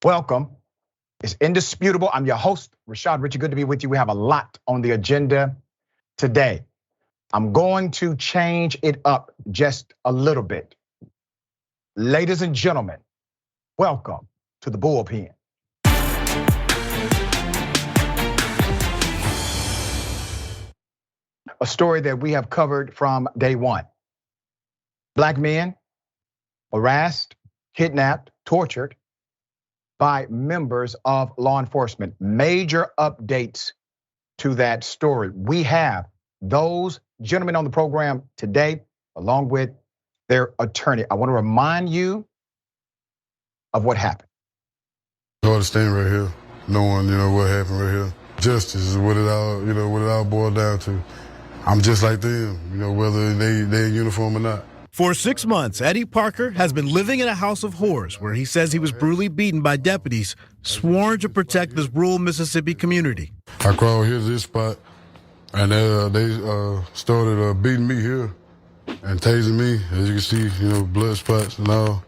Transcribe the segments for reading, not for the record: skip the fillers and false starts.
Welcome. It's indisputable. I'm your host, Rashad. Richey, good to be with you. We have a lot on the agenda today. I'm going to change it up just a little bit. Ladies and gentlemen, welcome to the bullpen. A story that we have covered from day one. Black men harassed, kidnapped, tortured by members of law enforcement. Major updates to that story. We have those gentlemen on the program today, along with their attorney. I want to remind you of what happened. I ought to stand right here, knowing what happened right here. Justice is what it all boiled down to. I'm just like them, whether they're in uniform or not. For 6 months, Eddie Parker has been living in a house of horrors where he says he was brutally beaten by deputies sworn to protect this rural Mississippi community. I crawled here to this spot, and they started beating me here and tasing me. As you can see, blood spots and all.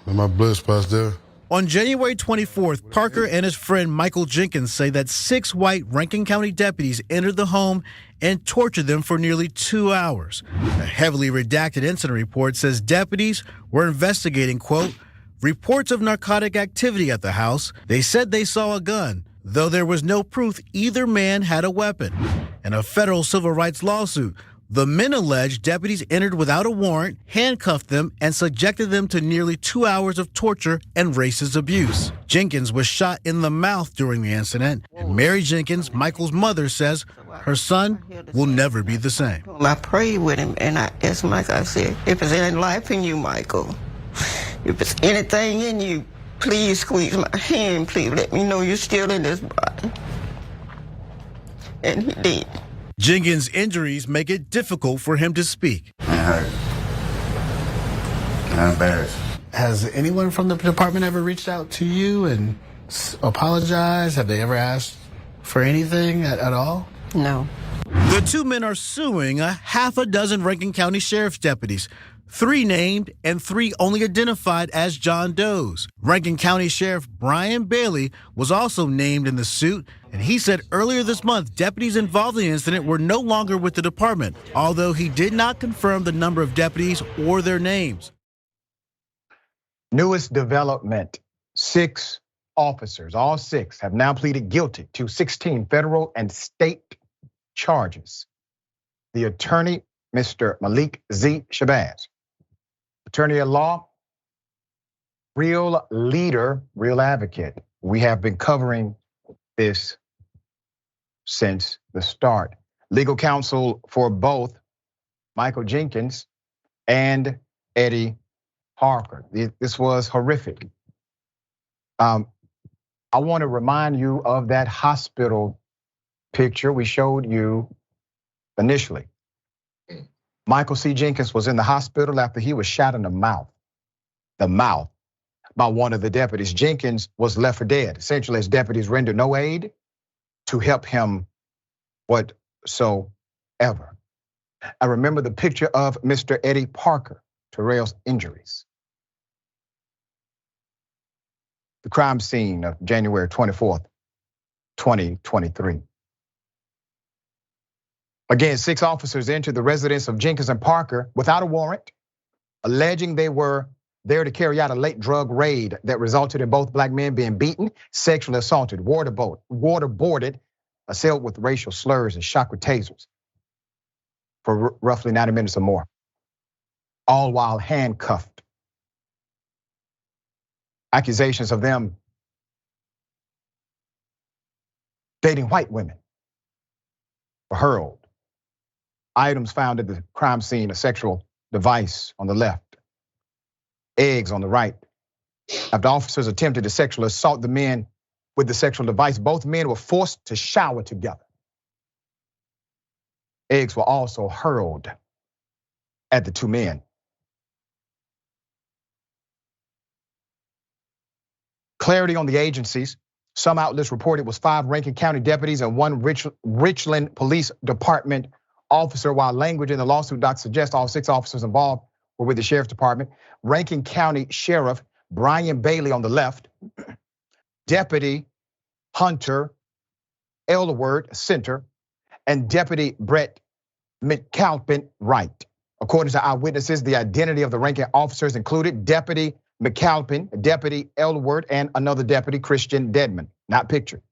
And my blood spots there. On January 24th, Parker and his friend Michael Jenkins say that 6 white Rankin County deputies entered the home and tortured them for nearly 2 hours. A heavily redacted incident report says deputies were investigating, quote, reports of narcotic activity at the house. They said they saw a gun, though there was no proof either man had a weapon. In a federal civil rights lawsuit, the men alleged deputies entered without a warrant, handcuffed them, and subjected them to nearly 2 hours of torture and racist abuse. Jenkins was shot in the mouth during the incident, and Mary Jenkins, Michael's mother, says her son will never be the same. I prayed with him, and I asked Michael, I said, if there's any life in you, Michael, if there's anything in you, please squeeze my hand, please let me know you're still in this body. And he did. Jenkins' injuries make it difficult for him to speak. I'm hurt. I'm embarrassed. Has anyone from the department ever reached out to you and apologized? Have they ever asked for anything at all? No. The 2 men are suing a half a dozen Rankin County Sheriff's deputies, 3 named and 3 only identified as John Does. Rankin County Sheriff Brian Bailey was also named in the suit, and he said earlier this month deputies involved in the incident were no longer with the department, although he did not confirm the number of deputies or their names. Newest development, 6 officers, all 6, have now pleaded guilty to 16 federal and state charges. The attorney, Mr. Malik Z. Shabazz, attorney at law, real leader, real advocate. We have been covering this since the start. Legal counsel for both Michael Jenkins and Eddie Parker. This was horrific. I want to remind you of that hospital picture we showed you initially. Michael C. Jenkins was in the hospital after he was shot in the mouth by one of the deputies. Jenkins was left for dead. Essentially, his deputies rendered no aid to help him whatsoever. I remember the picture of Mr. Eddie Parker, Terrell's injuries. The crime scene of January 24th, 2023. Again, 6 officers entered the residence of Jenkins and Parker without a warrant, alleging they were there to carry out a late drug raid that resulted in both black men being beaten, sexually assaulted, waterboarded, assailed with racial slurs, and shot with tasers for roughly 90 minutes or more, all while handcuffed. Accusations of them dating white women were hurled. Items found at the crime scene: a sexual device on the left, eggs on the right. After officers attempted to sexually assault the men with the sexual device, both men were forced to shower together. Eggs were also hurled at the 2 men. Clarity on the agencies. Some outlets reported it was 5 Rankin County deputies and 1 Richland Police Department officer, while language in the lawsuit doc suggests all 6 officers involved were with the Sheriff's Department. Rankin County Sheriff Brian Bailey on the left, Deputy Hunter Elward Center, and Deputy Brett McAlpin Wright. According to eyewitnesses, the identity of the ranking officers included Deputy McAlpin, Deputy Elward, and another deputy, Christian Dedman, not pictured.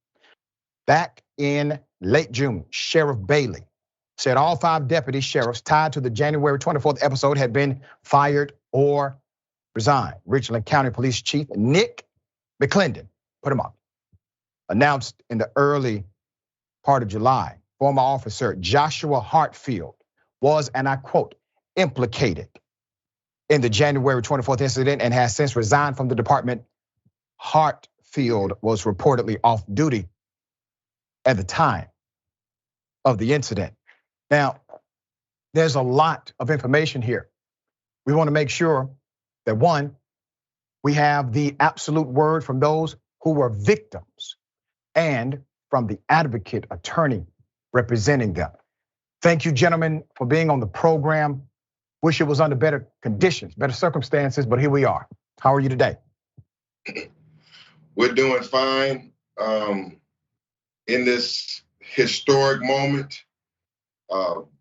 Back in late June, Sheriff Bailey said all 5 deputy sheriffs tied to the January 24th episode had been fired or resigned. Richland County Police Chief Nick McClendon, put him up, announced in the early part of July, former officer Joshua Hartfield was, and I quote, implicated in the January 24th incident and has since resigned from the department. Hartfield was reportedly off duty at the time of the incident. Now, there's a lot of information here. We want to make sure that, one, we have the absolute word from those who were victims and from the advocate attorney representing them. Thank you, gentlemen, for being on the program. Wish it was under better conditions, better circumstances, but here we are. How are you today? We're doing fine in this historic moment.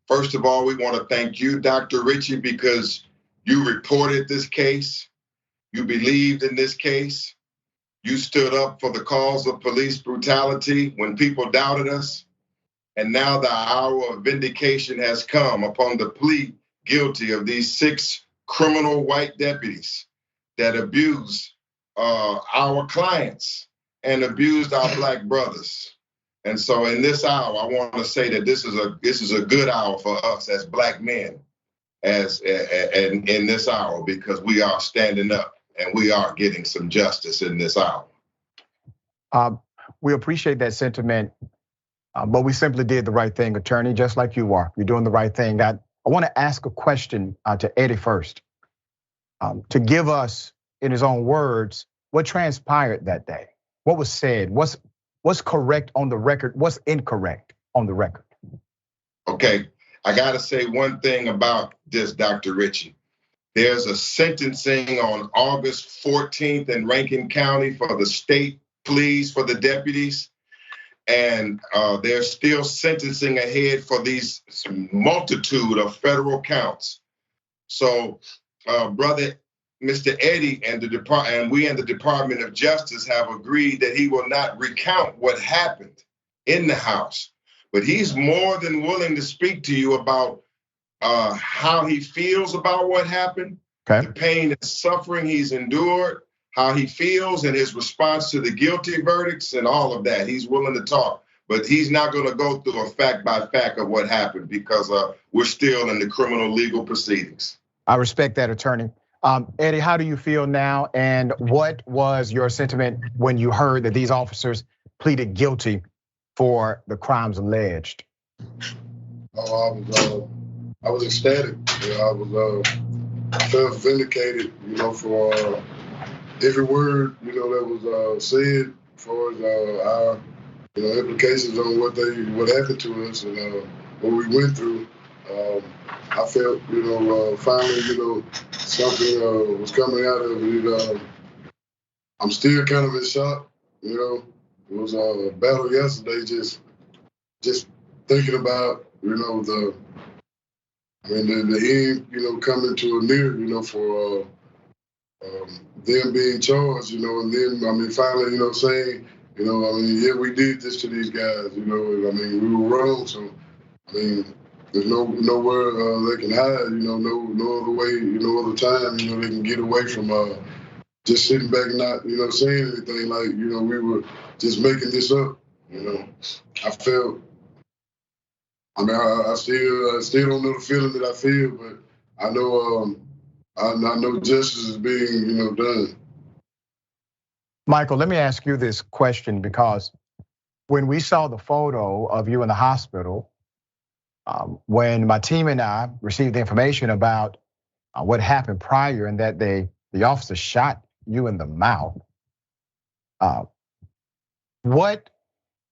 First of all, we want to thank you, Dr. Richey, because you reported this case. You believed in this case. You stood up for the cause of police brutality when people doubted us. And now the hour of vindication has come upon the plea guilty of these 6 criminal white deputies that abused our clients and abused our Black brothers. And so in this hour, I want to say that this is a good hour for us as Black men, as in this hour, because we are standing up and we are getting some justice in this hour. We appreciate that sentiment, but we simply did the right thing, attorney, just like you are. You're doing the right thing. I want to ask a question to Eddie first, to give us, in his own words, what transpired that day. What was said? What's correct on the record? What's incorrect on the record? Okay, I gotta say one thing about this, Dr. Richey. There's a sentencing on August 14th in Rankin County for the state pleas for the deputies. And they're still sentencing ahead for these multitude of federal counts. So, brother, Mr. Eddie and we in the Department of Justice have agreed that he will not recount what happened in the House, but he's more than willing to speak to you about how he feels about what happened, the pain and suffering he's endured, how he feels and his response to the guilty verdicts and all of that. He's willing to talk, but he's not gonna go through a fact by fact of what happened because we're still in the criminal legal proceedings. I respect that, attorney. Eddie, how do you feel now? And what was your sentiment when you heard that these officers pleaded guilty for the crimes alleged? I was ecstatic. I felt vindicated, for every word, that was said as far as our, implications on what happened to us and what we went through. I felt, finally, something was coming out of it. I'm still kind of in shock, It was a battle yesterday, just thinking about, the end, coming to a near, for them being charged, and then, finally, saying, yeah, we did this to these guys, we were wrong, so, there's nowhere they can hide, no other way, other time, they can get away from just sitting back and not, saying anything like, we were just making this up, I felt, I still don't know the feeling that I feel, but I know justice is being, done. Michael, let me ask you this question, because when we saw the photo of you in the hospital, when my team and I received the information about what happened prior and that the officer shot you in the mouth, what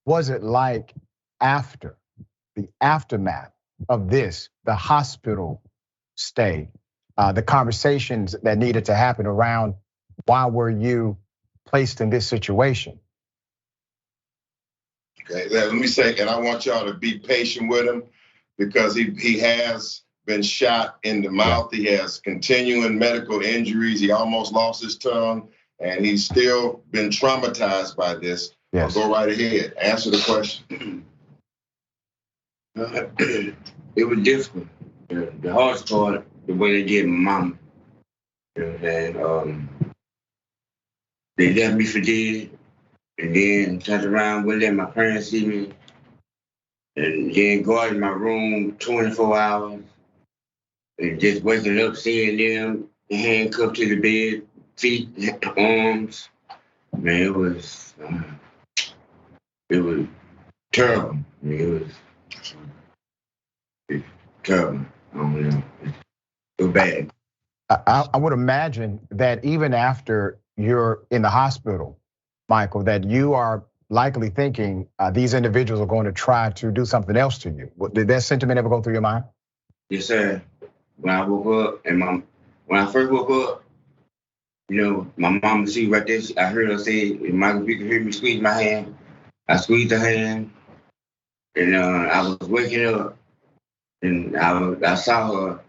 was it like after the aftermath of this, the hospital stay, the conversations that needed to happen around why were you placed in this situation? Okay, let me say, and I want y'all to be patient with him because he has been shot in the mouth. He has continuing medical injuries. He almost lost his tongue, and he's still been traumatized by this. Yes. Go right ahead. Answer the question. It was difficult. The hardest part, the way they did my mama. You know what I'm saying? They left me for dead, and then turned around, wouldn't let my parents see me, and then guarded my room 24 hours, and just waking up, seeing them handcuffed to the bed, feet, arms. Man, it was terrible. I mean, it was terrible. I don't know. It was bad. I would imagine that even after you're in the hospital, Michael, that you are likely thinking these individuals are going to try to do something else to you. Did that sentiment ever go through your mind? Yes, sir. When I woke up, and when I first woke up, you know, my mama, she right there, I heard her say, Michael, if you can hear me squeeze my hand. I squeezed her hand, and I was waking up, and I saw her,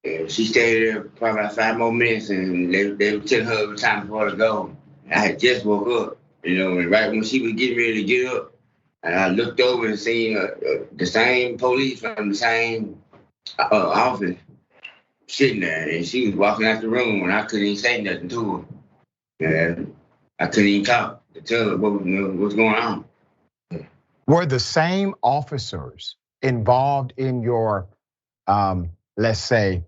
and she stayed there probably about 5 more minutes, and they were telling her it was time for her to go. I had just woke up, you know, and right when she was getting ready to get up, and I looked over and seen the same police from the same office sitting there, and she was walking out the room, and I couldn't even say nothing to her. And I couldn't even talk to tell her what was going on. Were the same officers involved in your, let's say,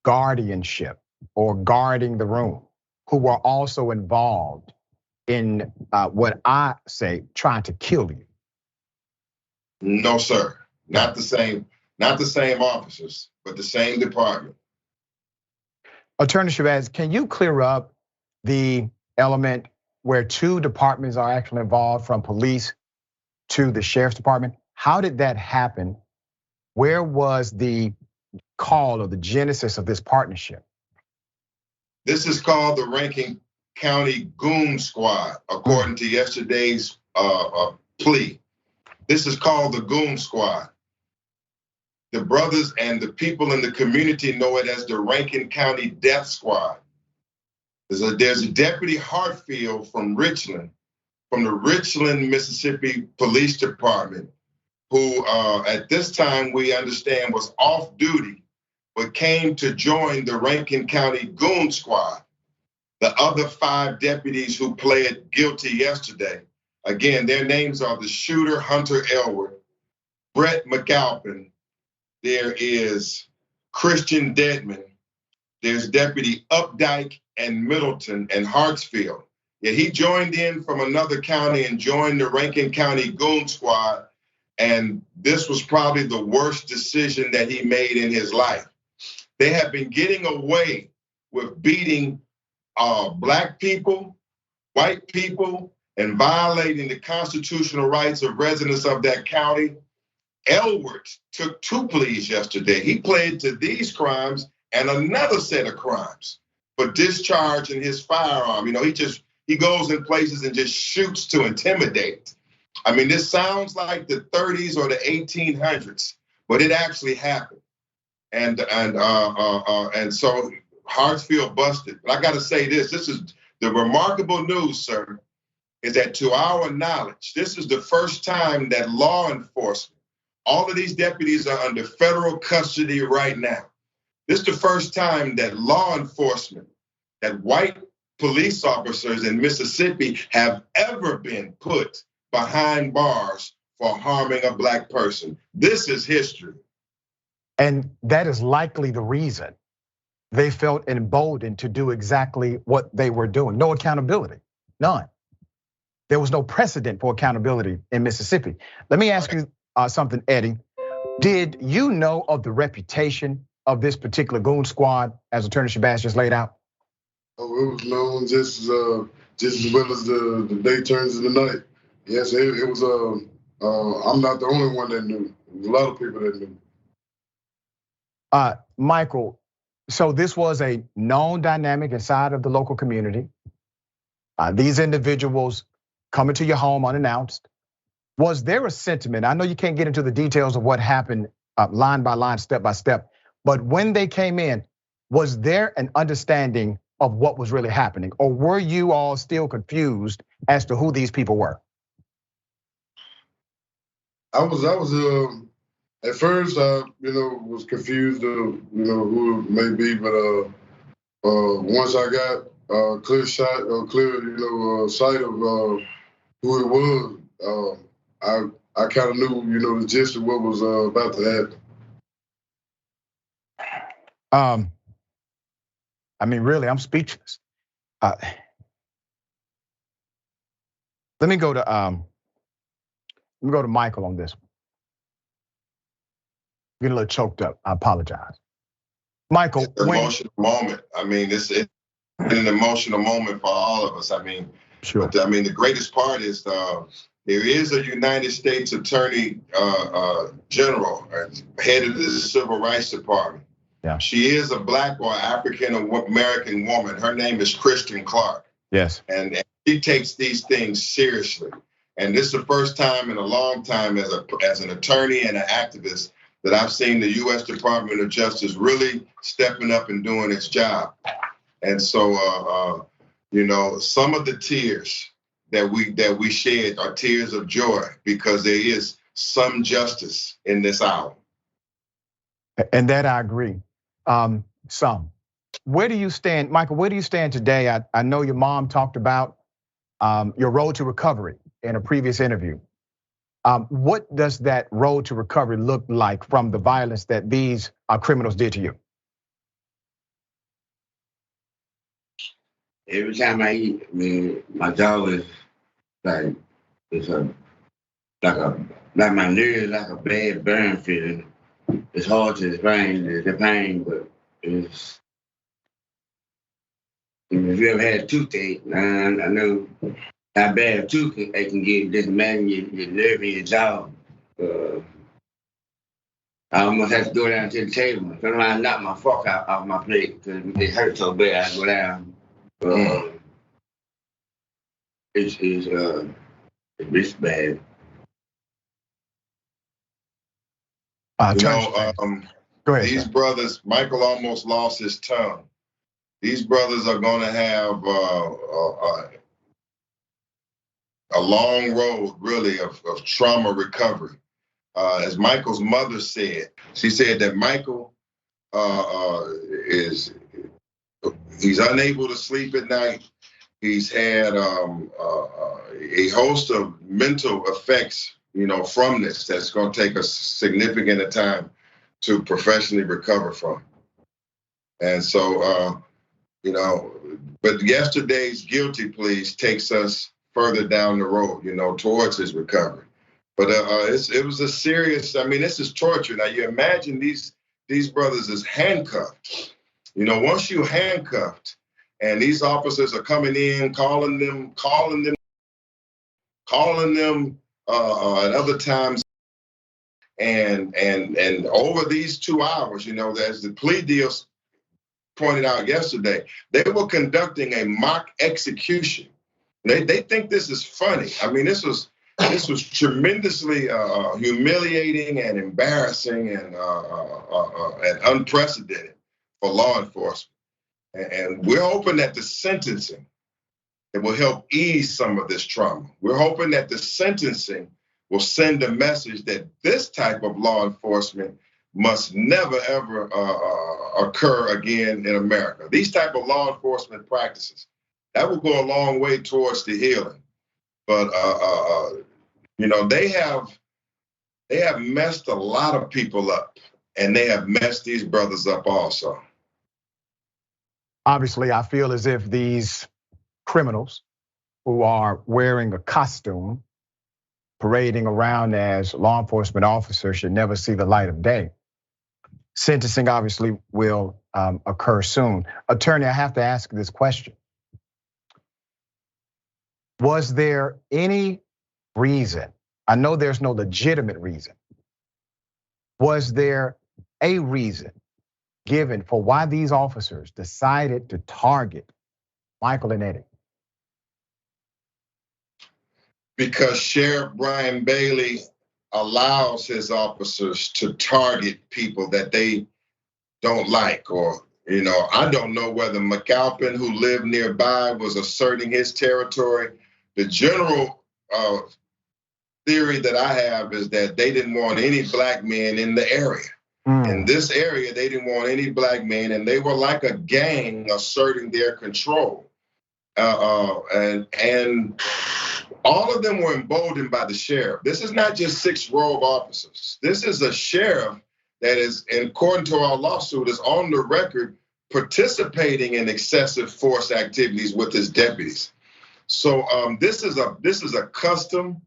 guardianship or guarding the room, who were also involved in what I say, trying to kill you? No, sir. Not the same officers, but the same department. Attorney Shabazz, can you clear up the element where 2 departments are actually involved, from police to the sheriff's department? How did that happen? Where was the call or the genesis of this partnership? This is called the Rankin County Goon Squad, according to yesterday's plea. This is called the Goon Squad. The brothers and the people in the community know it as the Rankin County Death Squad. There's a Deputy Hartfield from Richland, from the Richland, Mississippi Police Department, who at this time we understand was off duty, but came to join the Rankin County Goon Squad. The other 5 deputies who pled guilty yesterday, again, their names are the shooter, Hunter Elwood, Brett McAlpin, there is Christian Deadman, there's Deputy Updike and Middleton and Hartsfield. Yeah, he joined in from another county and joined the Rankin County Goon Squad, and this was probably the worst decision that he made in his life. They have been getting away with beating Black people, white people, and violating the constitutional rights of residents of that county. Elwood took 2 pleas yesterday. He pled to these crimes and another set of crimes for discharging his firearm. You know, he goes in places and just shoots to intimidate. I mean, this sounds like the 30s or the 1800s, but it actually happened. And so Hartsfield busted. But I got to say this is the remarkable news, sir, is that to our knowledge, this is the first time that law enforcement, all of these deputies are under federal custody right now. This is the first time that law enforcement, that white police officers in Mississippi have ever been put behind bars for harming a Black person. This is history. And that is likely the reason they felt emboldened to do exactly what they were doing. No accountability, none. There was no precedent for accountability in Mississippi. Let me ask you something, Eddie. Did you know of the reputation of this particular goon squad, as Attorney Shabazz just laid out? Oh, it was known just as well as the day turns into night. Yes, it was. I'm not the only one that knew. There was a lot of people that knew. Michael, so this was a known dynamic inside of the local community. These individuals coming to your home unannounced. Was there a sentiment? I know you can't get into the details of what happened line by line, step by step, but when they came in, was there an understanding of what was really happening? Or were you all still confused as to who these people were? I was at first, was confused of, who it may be, but once I got clear sight of who it was, I kind of knew, the gist of what was about to happen. I mean, really, I'm speechless. Let me go to Michael on this one. Getting a little choked up. I apologize. Michael, it's an emotional moment. I mean, it's an emotional moment for all of us. I mean, sure. But the greatest part is there is a United States Attorney General, head of the Civil Rights Department. Yeah. She is a Black or African American woman. Her name is Kristen Clark. Yes. And she takes these things seriously. And this is the first time in a long time as an attorney and an activist that I've seen the U.S. Department of Justice really stepping up and doing its job. And so, some of the tears that we shed are tears of joy because there is some justice in this hour. And that I agree. Some. Where do you stand, Michael? Where do you stand today? I know your mom talked about your road to recovery in a previous interview. What does that road to recovery look like from the violence that these criminals did to you? Every time I eat, my jaw is like my nerves, like a bad burn feeling. It's hard to explain the pain, but it's. If you ever had a toothache, I know how bad a toothache can get. Just imagine your nerve in your jaw. I almost have to go down to the table. Sometimes I knock my fork off my plate because it hurts so bad. I go down. It's bad. Go ahead, these brothers, Michael almost lost his tongue. These brothers are going to have a long road, really, of trauma recovery. As Michael's mother said, she said that Michael he's unable to sleep at night. He's had a host of mental effects, from this that's going to take a significant time to professionally recover from. And so, but yesterday's guilty pleas takes us further down the road, towards his recovery. But it was a serious. This is torture. Now you imagine these brothers is handcuffed. Once you handcuffed, and these officers are coming in, calling them at other times, and over these 2 hours, as the plea deals pointed out yesterday, they were conducting a mock execution. They think this is funny. This was tremendously humiliating and embarrassing and unprecedented for law enforcement. And we're hoping that the sentencing it will help ease some of this trauma. We're hoping that the sentencing will send a message that this type of law enforcement must never, ever occur again in America. These type of law enforcement practices, that will go a long way towards the healing. But, they have messed a lot of people up, and they have messed these brothers up also. Obviously, I feel as if these criminals who are wearing a costume, parading around as law enforcement officers should never see the light of day. Sentencing obviously will occur soon. Attorney, I have to ask this question. Was there any reason, I know there's no legitimate reason, was there a reason given for why these officers decided to target Michael and Eddie? Because Sheriff Brian Bailey allows his officers to target people that they don't like, or I don't know whether McAlpin, who lived nearby, was asserting his territory. The general theory that I have is that they didn't want any black men in the area. In this area, they didn't want any black men, and they were like a gang asserting their control. And all of them were emboldened by the sheriff. This is not just 6 rogue officers. This is a sheriff that is, according to our lawsuit, is on the record participating in excessive force activities with his deputies. So this is a custom.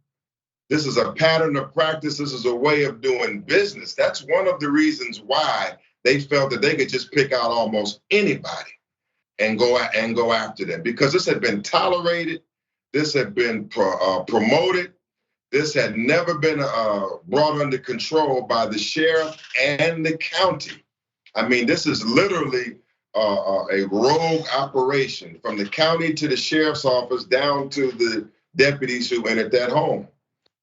This is a pattern of practice. This is a way of doing business. That's one of the reasons why they felt that they could just pick out almost anybody and go after them, because this had been tolerated. This had been promoted. This had never been brought under control by the sheriff and the county. I mean, this is literally a rogue operation from the county to the sheriff's office down to the deputies who entered that home.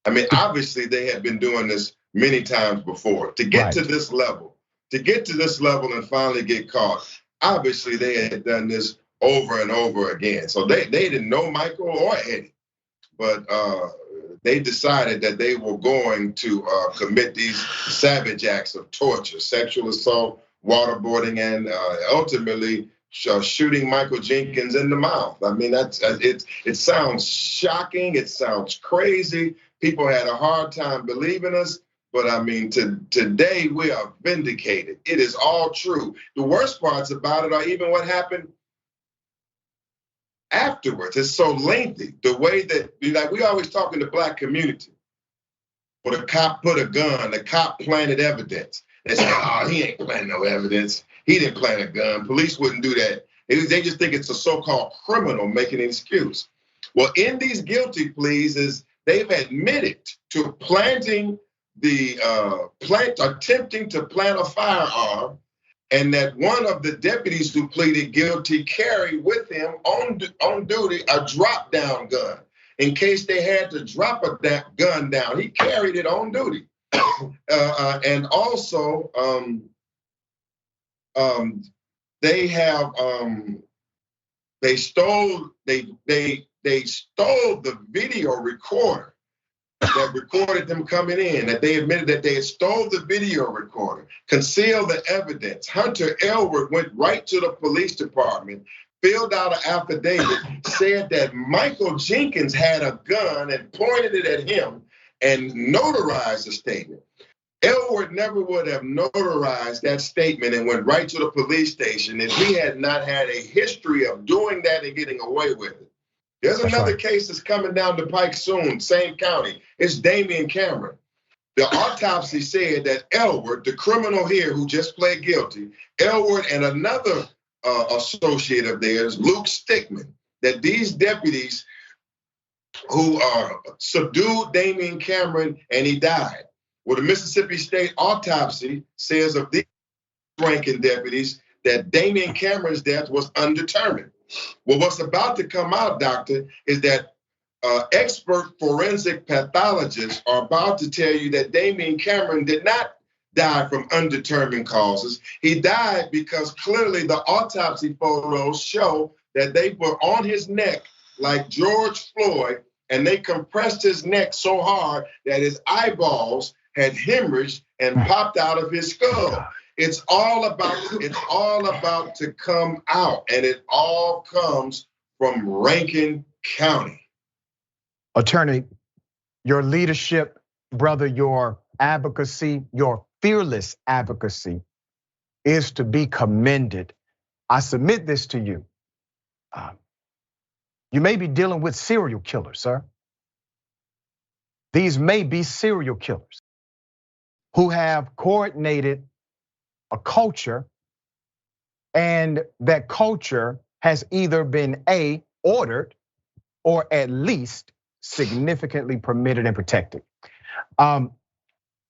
I mean, obviously they had been doing this many times before. To get to this level, and finally get caught, obviously they had done this over and over again. So they didn't know Michael or Eddie, but they decided that they were going to commit these savage acts of torture, sexual assault, waterboarding, and ultimately shooting Michael Jenkins in the mouth. I mean, it sounds shocking. It sounds crazy. People had a hard time believing us, but I mean, today we are vindicated. It is all true. The worst parts about it are even what happened afterwards. It's so lengthy. The way that, like, we always talk in the black community. Well, the cop put a gun, the cop planted evidence. They say, oh, he ain't planting no evidence. He didn't plant a gun. Police wouldn't do that. They just think it's a so-called criminal making an excuse. Well, in these guilty pleas is they've admitted to planting attempting to plant a firearm, and that one of the deputies who pleaded guilty carried with him on duty a drop-down gun. In case they had to drop a gun down, he carried it on duty. And also, they stole the video recorder that recorded them coming in. That they admitted that they had stole the video recorder, concealed the evidence. Hunter Elwood went right to the police department, filled out an affidavit, said that Michael Jenkins had a gun and pointed it at him and notarized the statement. Elwood never would have notarized that statement and went right to the police station if he had not had a history of doing that and getting away with it. There's another case that's coming down the pike soon, same county. It's Damian Cameron. The autopsy said that Elwood, the criminal here who just pled guilty, Elwood and another associate of theirs, Luke Stickman, that these deputies who subdued Damian Cameron and he died. Well, the Mississippi State autopsy says of these ranking deputies that Damian Cameron's death was undetermined. Well, what's about to come out, doctor, is that expert forensic pathologists are about to tell you that Damian Cameron did not die from undetermined causes. He died because clearly the autopsy photos show that they were on his neck like George Floyd, and they compressed his neck so hard that his eyeballs had hemorrhaged and popped out of his skull. It's all about to come out, and it all comes from Rankin County. Attorney, your leadership, brother, your advocacy, your fearless advocacy is to be commended. I submit this to you. You may be dealing with serial killers, sir. These may be serial killers who have coordinated a culture, and that culture has either been ordered or at least significantly permitted and protected. I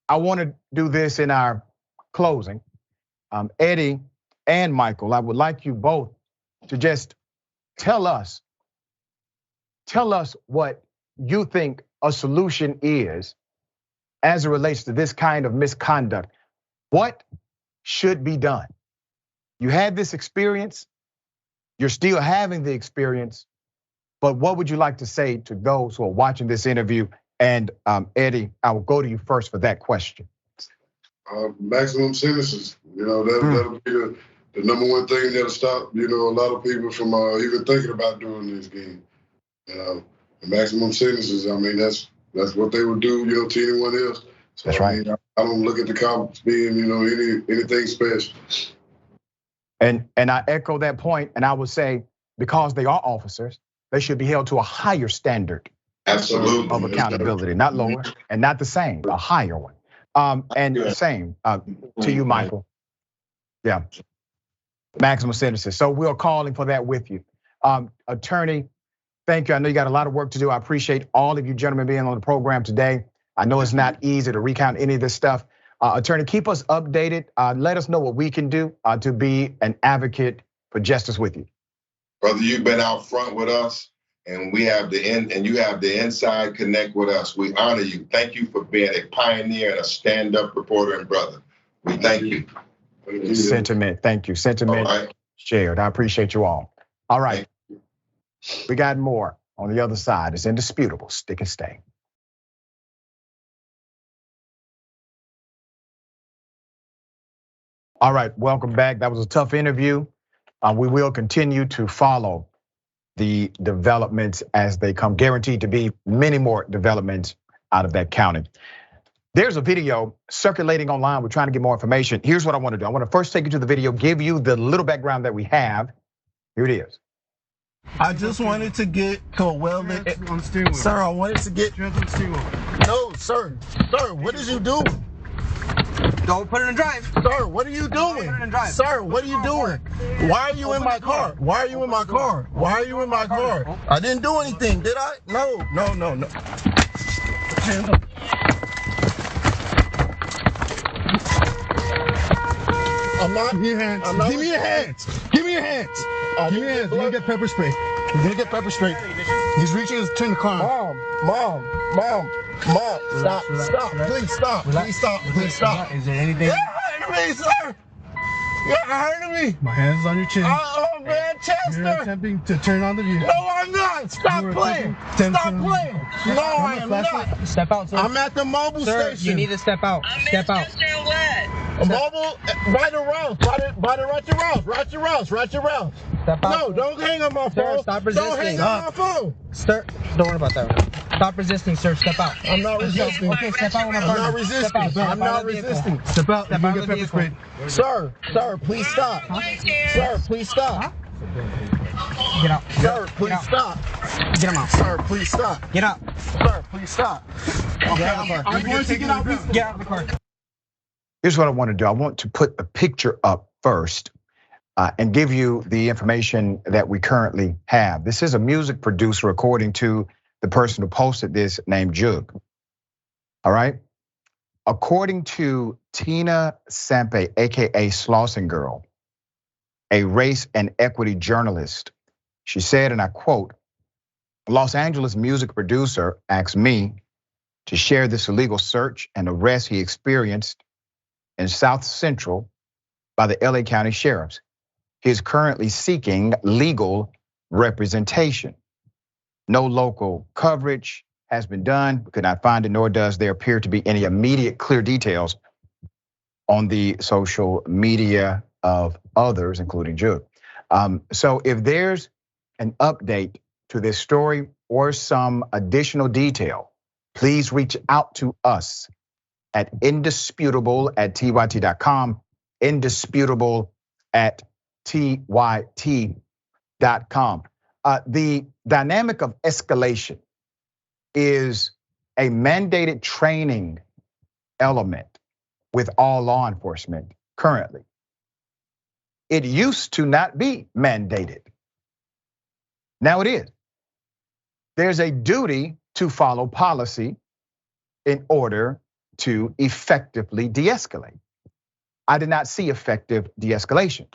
want to do this in our closing. Eddie and Michael, I would like you both to just tell us what you think a solution is as it relates to this kind of misconduct. What should be done? You had this experience, you're still having the experience, but what would you like to say to those who are watching this interview? And Eddie, I will go to you first for that question. Maximum sentences, that'll be the number one thing that'll stop, a lot of people from even thinking about doing this game. The maximum sentences, I mean, that's what they would do, to anyone else. So, that's right. I don't look at the cops being, anything special. And I echo that point, and I would say because they are officers, they should be held to a higher standard Absolutely. of accountability, not lower and not the same, a higher one. And the same to you, Michael. Yeah, maximum sentences. So we're calling for that with you. Attorney, thank you. I know you got a lot of work to do. I appreciate all of you gentlemen being on the program today. I know it's not easy to recount any of this stuff. Attorney, keep us updated. Let us know what we can do to be an advocate for justice with you. Brother, you've been out front with us, and we have you have the inside connect with us. We honor you. Thank you for being a pioneer and a stand-up reporter and brother. We thank you. Sentiment, thank you. Sentiment shared. I appreciate you all. All right, we got more on the other side. It's indisputable. Stick and stay. All right, welcome back. That was a tough interview. We will continue to follow the developments as they come. Guaranteed to be many more developments out of that county. There's a video circulating online. We're trying to get more information. Here's what I want to do. I want to first take you to the video, give you the little background that we have. Here it is. I just wanted to get to a well-lit. Sir, I wanted to get. No, sir. Sir, what is you doing? Don't put it in drive. Sir, what are you doing? Sir, what are you doing? Why are you in my car? Why are you in my car? Why are you in my car? I didn't do anything, did I? No. Hands up. I'm not. Give me your hands. Give me your hands. Give me your hands. Give me your hands. You're gonna get pepper spray. You're gonna get pepper spray. He's reaching to turn the car on. Mom. Stop. Please stop. Please stop. Is there anything? You're hurting me, sir. You're hurting me. My hands on your chin. Oh man, Chester. You're attempting to turn on the vehicle. No, I'm not. Stop playing. Stop playing. No, I am not. Step out, sir. I'm at the mobile Sir, station. you need to step out. Step out. A mobile, right around. Right your routes. Step out. No, don't hang on my phone. Sir, stop resisting. Don't hang on my phone. Sir, don't worry about that. Stop resisting, sir. Step out. I'm not resisting. Okay, step out with my I'm partner. not resisting. Step out. I'm not resisting. Step out. Step You out get of the pepper sprayed. Sir, please stop. Sir, please stop. Get out. Sir, please stop. Get him out. Sir, please stop. Get out. Sir, please stop. Okay, I'm going to get out. Get out of the car. Here's what I want to do. I want to put a picture up first and give you the information that we currently have. This is a music producer, according to the person who posted this, named Jug. All right. According to Tina Sampe, AKA Slauson Girl, a race and equity journalist, she said, and I quote, "A Los Angeles music producer asked me to share this illegal search and arrest he experienced in South Central by the LA County Sheriffs. He is currently seeking legal representation. No local coverage has been done. We could not find it, nor does there appear to be any immediate clear details on the social media of others, including Jug." So if there's an update to this story or some additional detail, please reach out to us at indisputable@tyt.com, indisputable@tyt.com. The dynamic of escalation is a mandated training element with all law enforcement currently. It used to not be mandated. Now it is. There's a duty to follow policy in order to effectively de-escalate. I did not see effective de-escalation.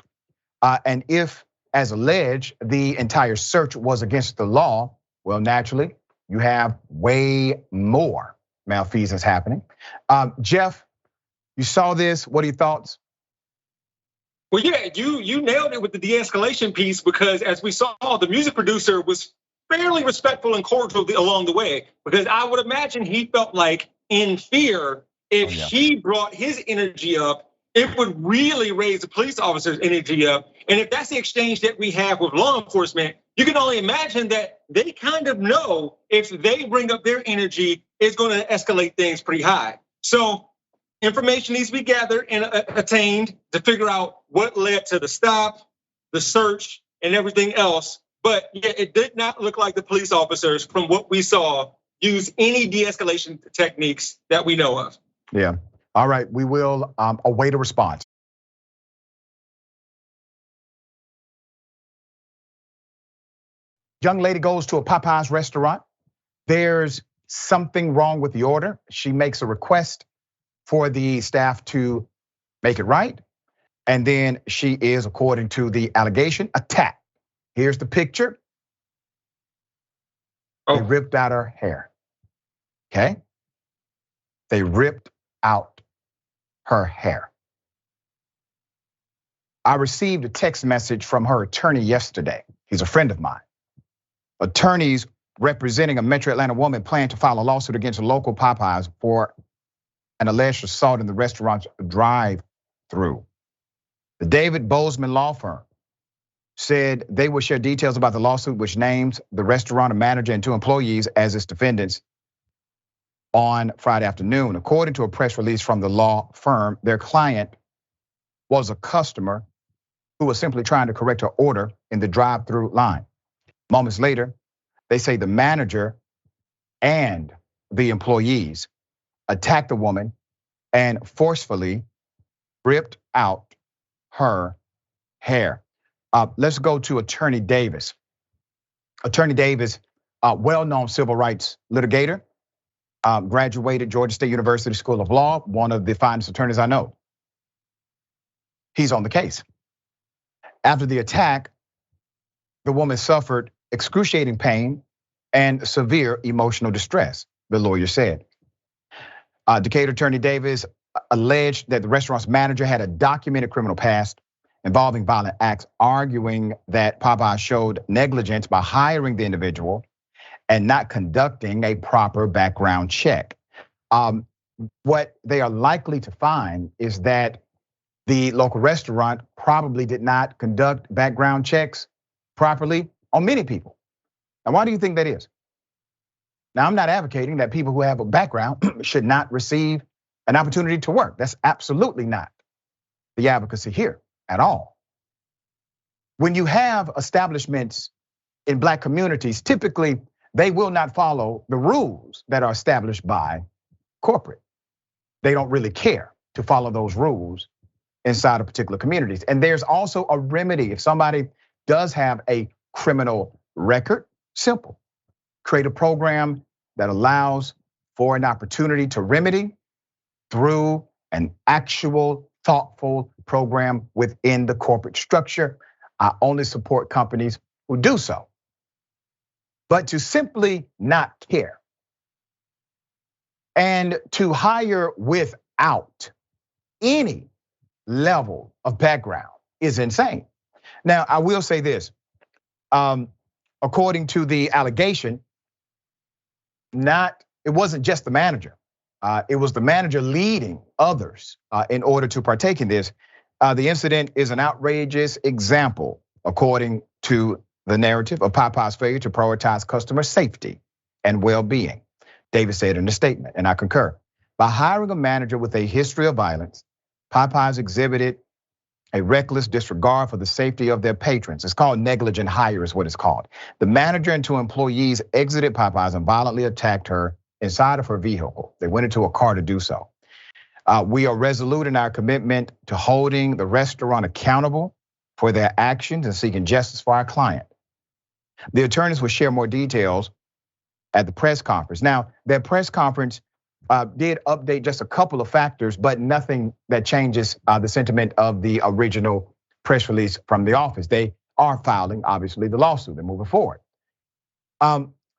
And if, as alleged, the entire search was against the law, well, naturally, you have way more malfeasance happening. Jeff, you saw this. What are your thoughts? Well, yeah, you nailed it with the de-escalation piece, because as we saw, the music producer was fairly respectful and cordial along the way, because I would imagine he felt like in fear if he brought his energy up, it would really raise the police officer's energy up. And if that's the exchange that we have with law enforcement, you can only imagine that they kind of know if they bring up their energy, it's going to escalate things pretty high. So information needs to be gathered and attained to figure out what led to the stop, the search, and everything else. But yeah, it did not look like the police officers, from what we saw, used any de-escalation techniques that we know of. Yeah. All right, we will await a response. Young lady goes to a Popeyes restaurant. There's something wrong with the order. She makes a request for the staff to make it right. And then she is, according to the allegation, attacked. Here's the picture. They ripped out her hair, okay? They ripped out her hair. I received a text message from her attorney yesterday. He's a friend of mine. Attorneys representing a Metro Atlanta woman plan to file a lawsuit against a local Popeyes for an alleged assault in the restaurant's drive-through. The David Bozeman law firm said they will share details about the lawsuit, which names the restaurant, a manager, and 2 employees as its defendants on Friday afternoon. According to a press release from the law firm, their client was a customer who was simply trying to correct her order in the drive-through line. Moments later, they say the manager and the employees attacked the woman and forcefully ripped out her hair. Let's go to Attorney Davis. Attorney Davis, well-known civil rights litigator, graduated Georgia State University School of Law, one of the finest attorneys I know. He's on the case. After the attack, the woman suffered excruciating pain and severe emotional distress, the lawyer said. Decatur Attorney Davis alleged that the restaurant's manager had a documented criminal past involving violent acts, arguing that Popeyes showed negligence by hiring the individual and not conducting a proper background check. What they are likely to find is that the local restaurant probably did not conduct background checks properly on many people. Now, why do you think that is? Now, I'm not advocating that people who have a background should not receive an opportunity to work. That's absolutely not the advocacy here at all. When you have establishments in Black communities, typically they will not follow the rules that are established by corporate. They don't really care to follow those rules inside of particular communities. And there's also a remedy. If somebody does have a criminal record, simple. Create a program that allows for an opportunity to remedy through an actual thoughtful program within the corporate structure. I only support companies who do so. But to simply not care and to hire without any level of background is insane. Now, I will say this, according to the allegation, it wasn't just the manager. It was the manager leading others in order to partake in this. The incident is an outrageous example, according to the narrative, of Popeyes' failure to prioritize customer safety and well-being, Davis said in a statement, and I concur. By hiring a manager with a history of violence, Popeyes exhibited a reckless disregard for the safety of their patrons. It's called negligent hire is what it's called. The manager and 2 employees exited Popeyes and violently attacked her inside of her vehicle. They went into a car to do so. We are resolute in our commitment to holding the restaurant accountable for their actions and seeking justice for our client. The attorneys will share more details at the press conference. Now, that press conference did update just a couple of factors, but nothing that changes the sentiment of the original press release from the office. They are filing, obviously, the lawsuit. They're moving forward.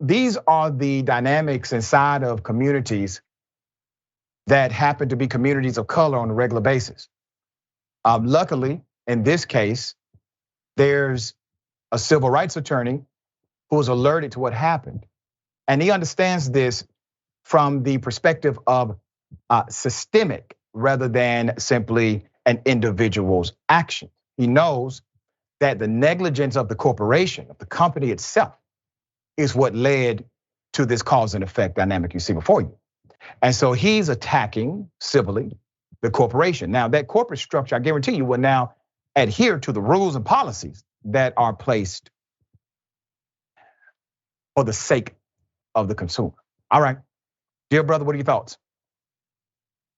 these are the dynamics inside of communities that happen to be communities of color on a regular basis. Luckily, in this case, there's a civil rights attorney who was alerted to what happened. And he understands this from the perspective of systemic rather than simply an individual's action. He knows that the negligence of the corporation, of the company itself, is what led to this cause and effect dynamic you see before you. And so he's attacking civilly the corporation. Now, that corporate structure, I guarantee you, will now adhere to the rules and policies that are placed for the sake of the consumer. All right, dear brother, what are your thoughts?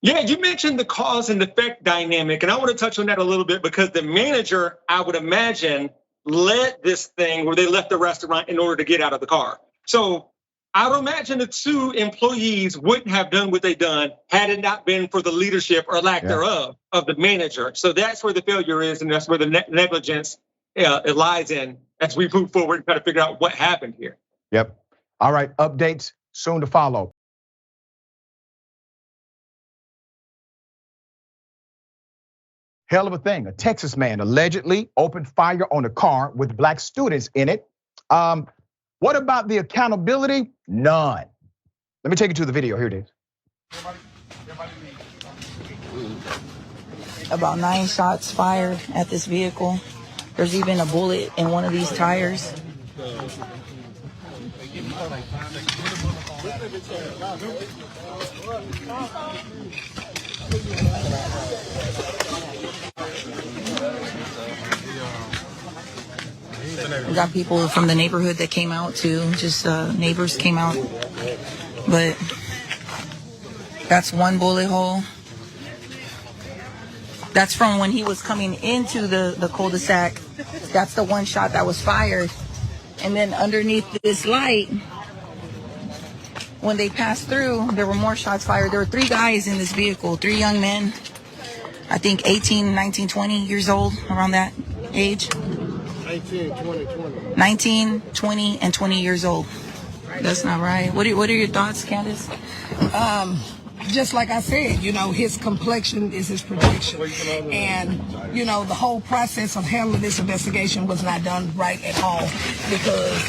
Yeah, you mentioned the cause and effect dynamic, and I want to touch on that a little bit because the manager, I would imagine, led this thing where they left the restaurant in order to get out of the car. So I would imagine the two employees wouldn't have done what they done had it not been for the leadership or lack thereof of the manager. So that's where the failure is, and that's where the negligence it lies in as we move forward and try to figure out what happened here. Yep. All right, updates soon to follow. Hell of a thing. A Texas man allegedly opened fire on a car with black students in it. What about the accountability? None. Let me take you to the video. Here it is. About 9 shots fired at this vehicle. There's even a bullet in one of these tires. We got people from the neighborhood that came out too, just neighbors came out. But that's one bullet hole. That's from when he was coming into the cul-de-sac. That's the one shot that was fired. And then underneath this light, when they passed through, there were more shots fired. There were 3 guys in this vehicle, 3 young men. I think 18, 19, 20 years old, around that age. 19, 20, and 20 years old. That's not right. What are your thoughts, Candace? Just like I said, his complexion is his protection. And, the whole process of handling this investigation was not done right at all. Because,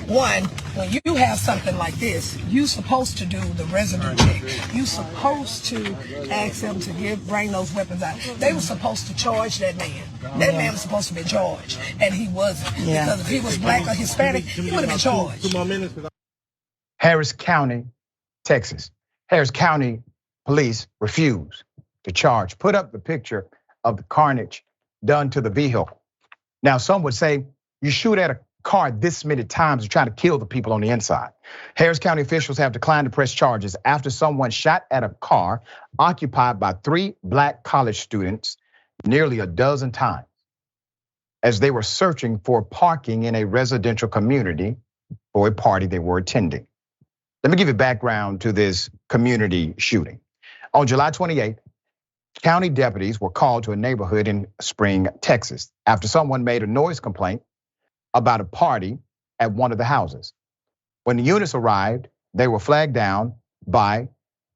one, when you have something like this, you're supposed to do the residue check. You're supposed to ask them to bring those weapons out. They were supposed to charge that man. That man was supposed to be charged, and he wasn't. Yeah. Because if he was black or Hispanic, he would have been charged. Harris County, Texas. Harris County police refuse to charge. Put up the picture of the carnage done to the vehicle. Now, some would say you shoot at a car this many times to try to kill the people on the inside. Harris County officials have declined to press charges after someone shot at a car occupied by 3 black college students nearly a dozen times as they were searching for parking in a residential community for a party they were attending. Let me give you background to this community shooting. On July 28th, county deputies were called to a neighborhood in Spring, Texas, after someone made a noise complaint about a party at one of the houses. When the units arrived, they were flagged down by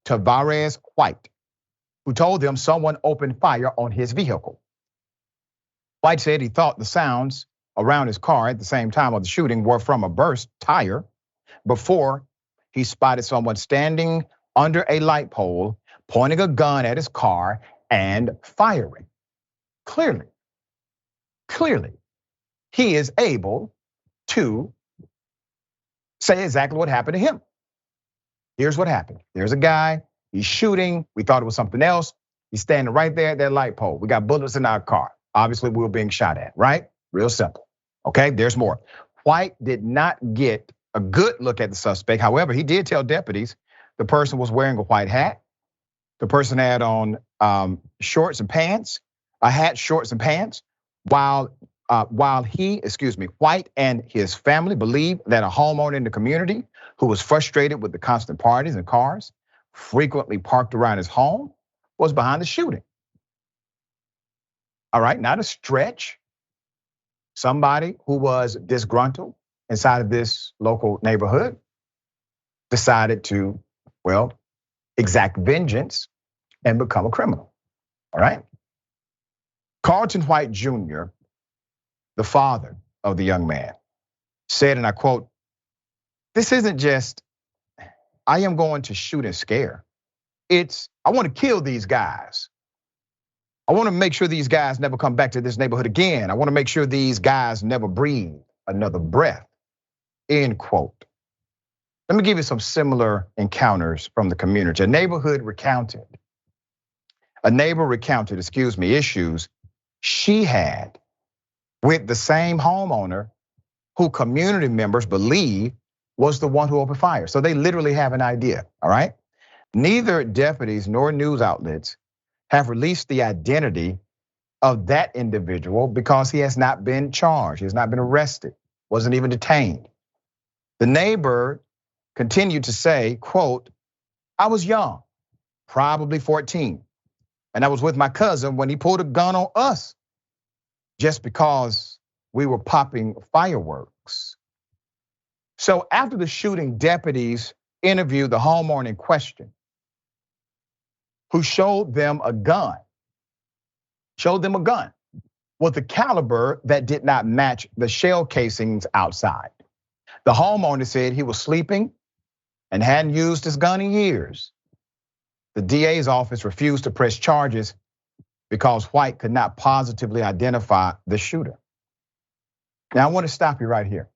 Tavares White, who told them someone opened fire on his vehicle. White said he thought the sounds around his car at the same time of the shooting were from a burst tire before he spotted someone standing under a light pole, pointing a gun at his car and firing. Clearly, he is able to say exactly what happened to him. Here's what happened. There's a guy, he's shooting. We thought it was something else. He's standing right there at that light pole. We got bullets in our car. Obviously, we were being shot at, right? Real simple. Okay, there's more. White did not get a good look at the suspect. However, he did tell deputies the person was wearing a white hat. The person had on shorts and pants, a hat, shorts, and pants, while White and his family believed that a homeowner in the community who was frustrated with the constant parties and cars frequently parked around his home was behind the shooting. All right, not a stretch. Somebody who was disgruntled inside of this local neighborhood decided to, well, exact vengeance and become a criminal. All right. Carlton White Jr., the father of the young man, said, and I quote, "This isn't just, I am going to shoot and scare. It's, I want to kill these guys. I want to make sure these guys never come back to this neighborhood again. I want to make sure these guys never breathe another breath," end quote. Let me give you some similar encounters from the community. A neighbor recounted, issues she had with the same homeowner who community members believe was the one who opened fire. So they literally have an idea, all right? Neither deputies nor news outlets have released the identity of that individual because he has not been charged, he has not been arrested, wasn't even detained. The neighbor continued to say, quote, "I was young, probably 14, and I was with my cousin when he pulled a gun on us just because we were popping fireworks." So after the shooting, deputies interviewed the homeowner in question, who showed them a gun with a caliber that did not match the shell casings outside. The homeowner said he was sleeping and hadn't used his gun in years. The DA's office refused to press charges because White could not positively identify the shooter. Now I want to stop you right here,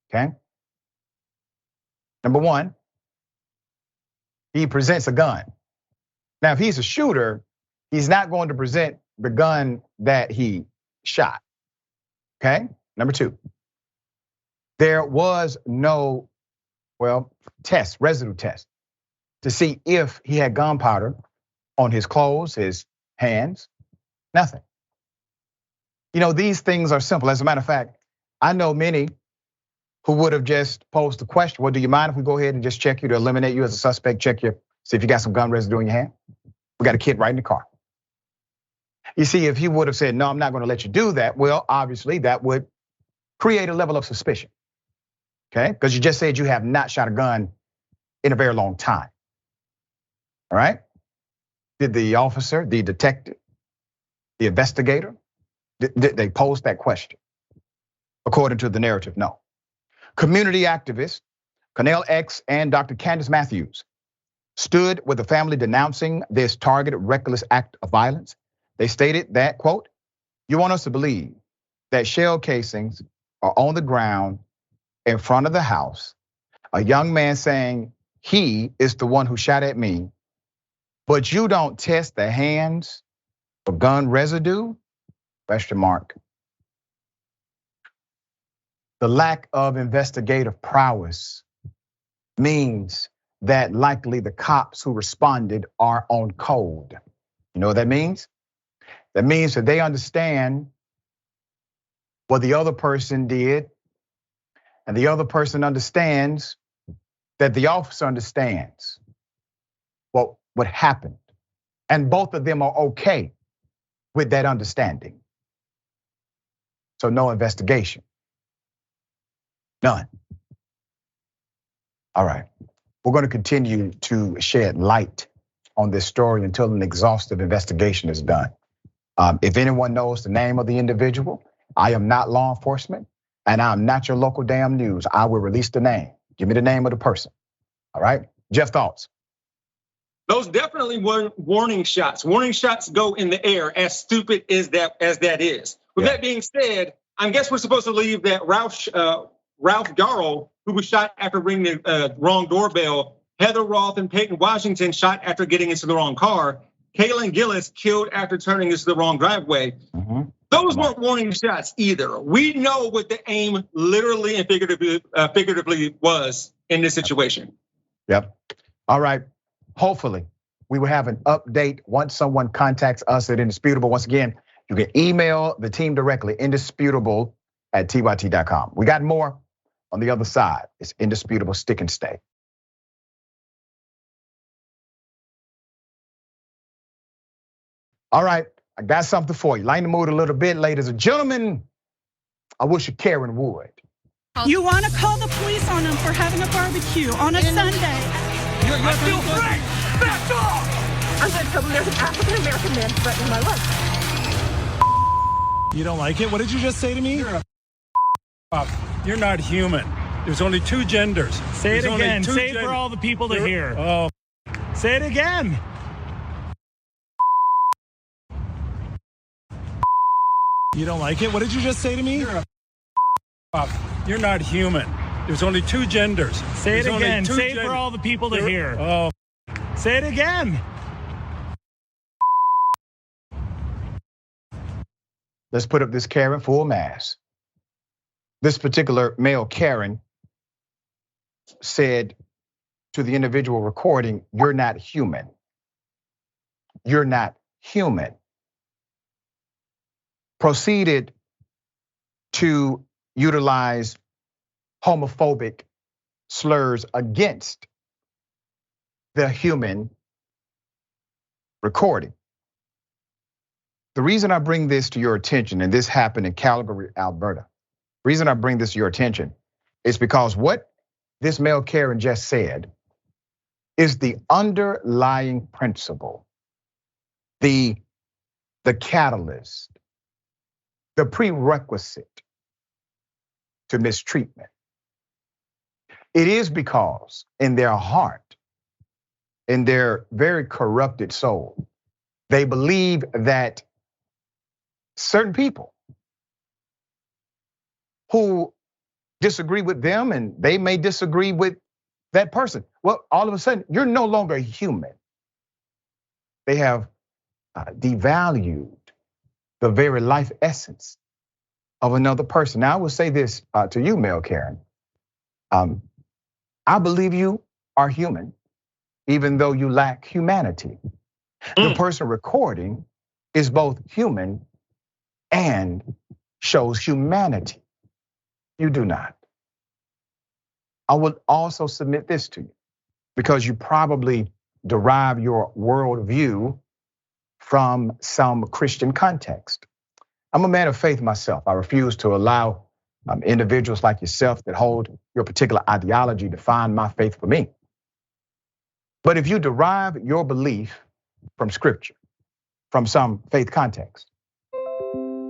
okay? Number one, he presents a gun. Now, if he's a shooter, he's not going to present the gun that he shot, okay? Number two, there was no, residue test to see if he had gunpowder on his clothes, his hands, nothing. You know, these things are simple. As a matter of fact, I know many who would have just posed the question, well, do you mind if we go ahead and just check you to eliminate you as a suspect, check you, see if you got some gun residue in your hand? We got a kid right in the car. You see, if he would have said, no, I'm not gonna let you do that, well, obviously that would create a level of suspicion, okay? Because you just said you have not shot a gun in a very long time, all right? Did the officer, the detective, the investigator, did they pose that question? According to the narrative, no. Community activists, Cornell X and Dr. Candace Matthews, stood with the family denouncing this targeted, reckless act of violence. They stated that, quote, "You want us to believe that shell casings are on the ground in front of the house, a young man saying he is the one who shot at me, but you don't test the hands for gun residue?" Question mark. The lack of investigative prowess means that likely the cops who responded are on code. You know what that means? That means that they understand what the other person did, and the other person understands that the officer understands what happened. And both of them are okay with that understanding. So no investigation. None. All right. We're going to continue to shed light on this story until an exhaustive investigation is done. If anyone knows the name of the individual, I am not law enforcement and I'm not your local damn news. I will release the name. Give me the name of the person. All right. Jeff, thoughts? Those definitely were warning shots. Warning shots go in the air, as stupid as that is. With that being said, I guess we're supposed to leave that Ralph Garrow, who was shot after ringing the wrong doorbell, Heather Roth and Peyton Washington shot after getting into the wrong car, Kaylin Gillis killed after turning into the wrong driveway. Those weren't warning shots either. We know what the aim literally and figuratively was in this situation. Yep. All right. Hopefully, we will have an update once someone contacts us at Indisputable. Once again, you can email the team directly, indisputable@tyt.com. We got more on the other side. It's Indisputable. Stick and stay. All right, I got something for you. Lighten the mood a little bit, ladies and gentlemen. I wish a Karen would. You want to call the police on them for having a barbecue on a Sunday. I feel free! Back off! I'm going to tell them there's an African-American man threatening my life. You don't like it? What did you just say to me? You're not human. There's only two genders. Say it again. Say it for all the people to hear. Oh. Say it again. You don't like it? What did you just say to me? You're not human. There's only two genders. Say it There's again. Say it for all the people to hear. Oh. Say it again. Let's put up this Karen full mask. This particular male Karen said to the individual recording, "You're not human. You're not human." Proceeded to utilize homophobic slurs against the human recording. The reason I bring this to your attention, and this happened in Calgary, Alberta. The reason I bring this to your attention is because what this male Karen just said is the underlying principle, the catalyst, the prerequisite to mistreatment. It is because in their heart, in their very corrupted soul, they believe that certain people who disagree with them, and they may disagree with that person, well, all of a sudden, you're no longer human. They have devalued the very life essence of another person. Now, I will say this to you, male Karen. I believe you are human, even though you lack humanity. The person recording is both human and shows humanity. You do not. I would also submit this to you, because you probably derive your worldview from some Christian context. I'm a man of faith myself. I refuse to allow individuals like yourself that hold your particular ideology define my faith for me. But if you derive your belief from scripture, from some faith context,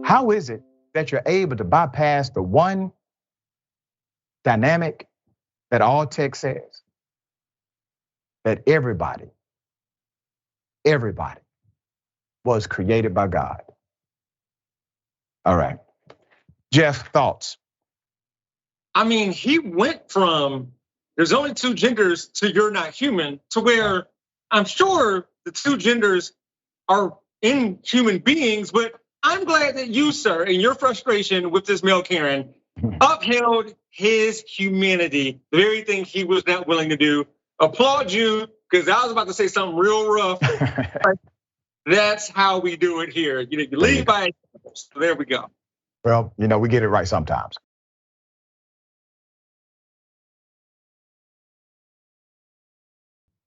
how is it that you're able to bypass the one dynamic that all text says? That everybody was created by God. All right, Jeff, thoughts? I mean, he went from there's only two genders to you're not human to where I'm sure the two genders are in human beings, but I'm glad that you, sir, in your frustration with this male Karen, upheld his humanity, the very thing he was not willing to do. Applaud you, because I was about to say something real rough. That's how we do it here. You lead by example. So there we go. Well, we get it right sometimes.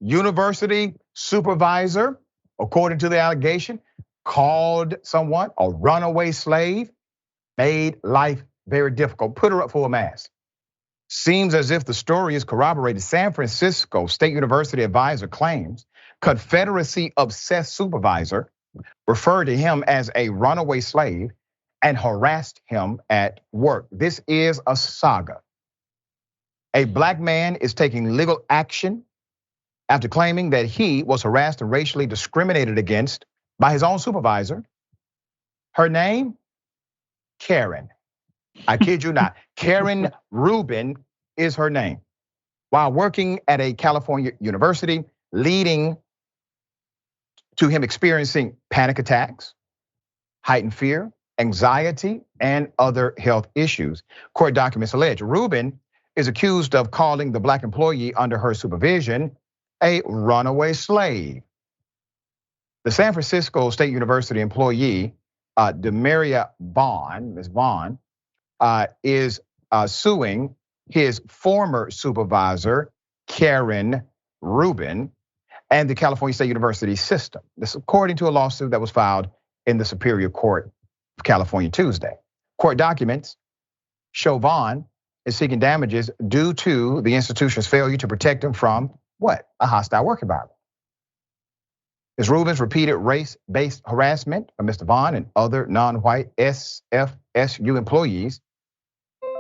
University supervisor, according to the allegation, called someone a runaway slave, made life very difficult. Put her up for a mask. Seems as if the story is corroborated. San Francisco State University advisor claims Confederacy-obsessed supervisor referred to him as a runaway slave and harassed him at work. This is a saga. A black man is taking legal action after claiming that he was harassed and racially discriminated against by his own supervisor. Her name, Karen. I kid you not. Karen Rubin is her name. While working at a California university, leading to him experiencing panic attacks, heightened fear, anxiety, and other health issues. Court documents allege Rubin is accused of calling the black employee under her supervision a runaway slave. The San Francisco State University employee, Demaria Vaughn, Ms. Vaughn, is suing his former supervisor, Karen Rubin, and the California State University system. This according to a lawsuit that was filed in the Superior Court of California Tuesday. Court documents show Vaughn is seeking damages due to the institution's failure to protect him from what? A hostile work environment. Ms. Rubin's repeated race-based harassment of Mr. Vaughn and other non-white SFSU employees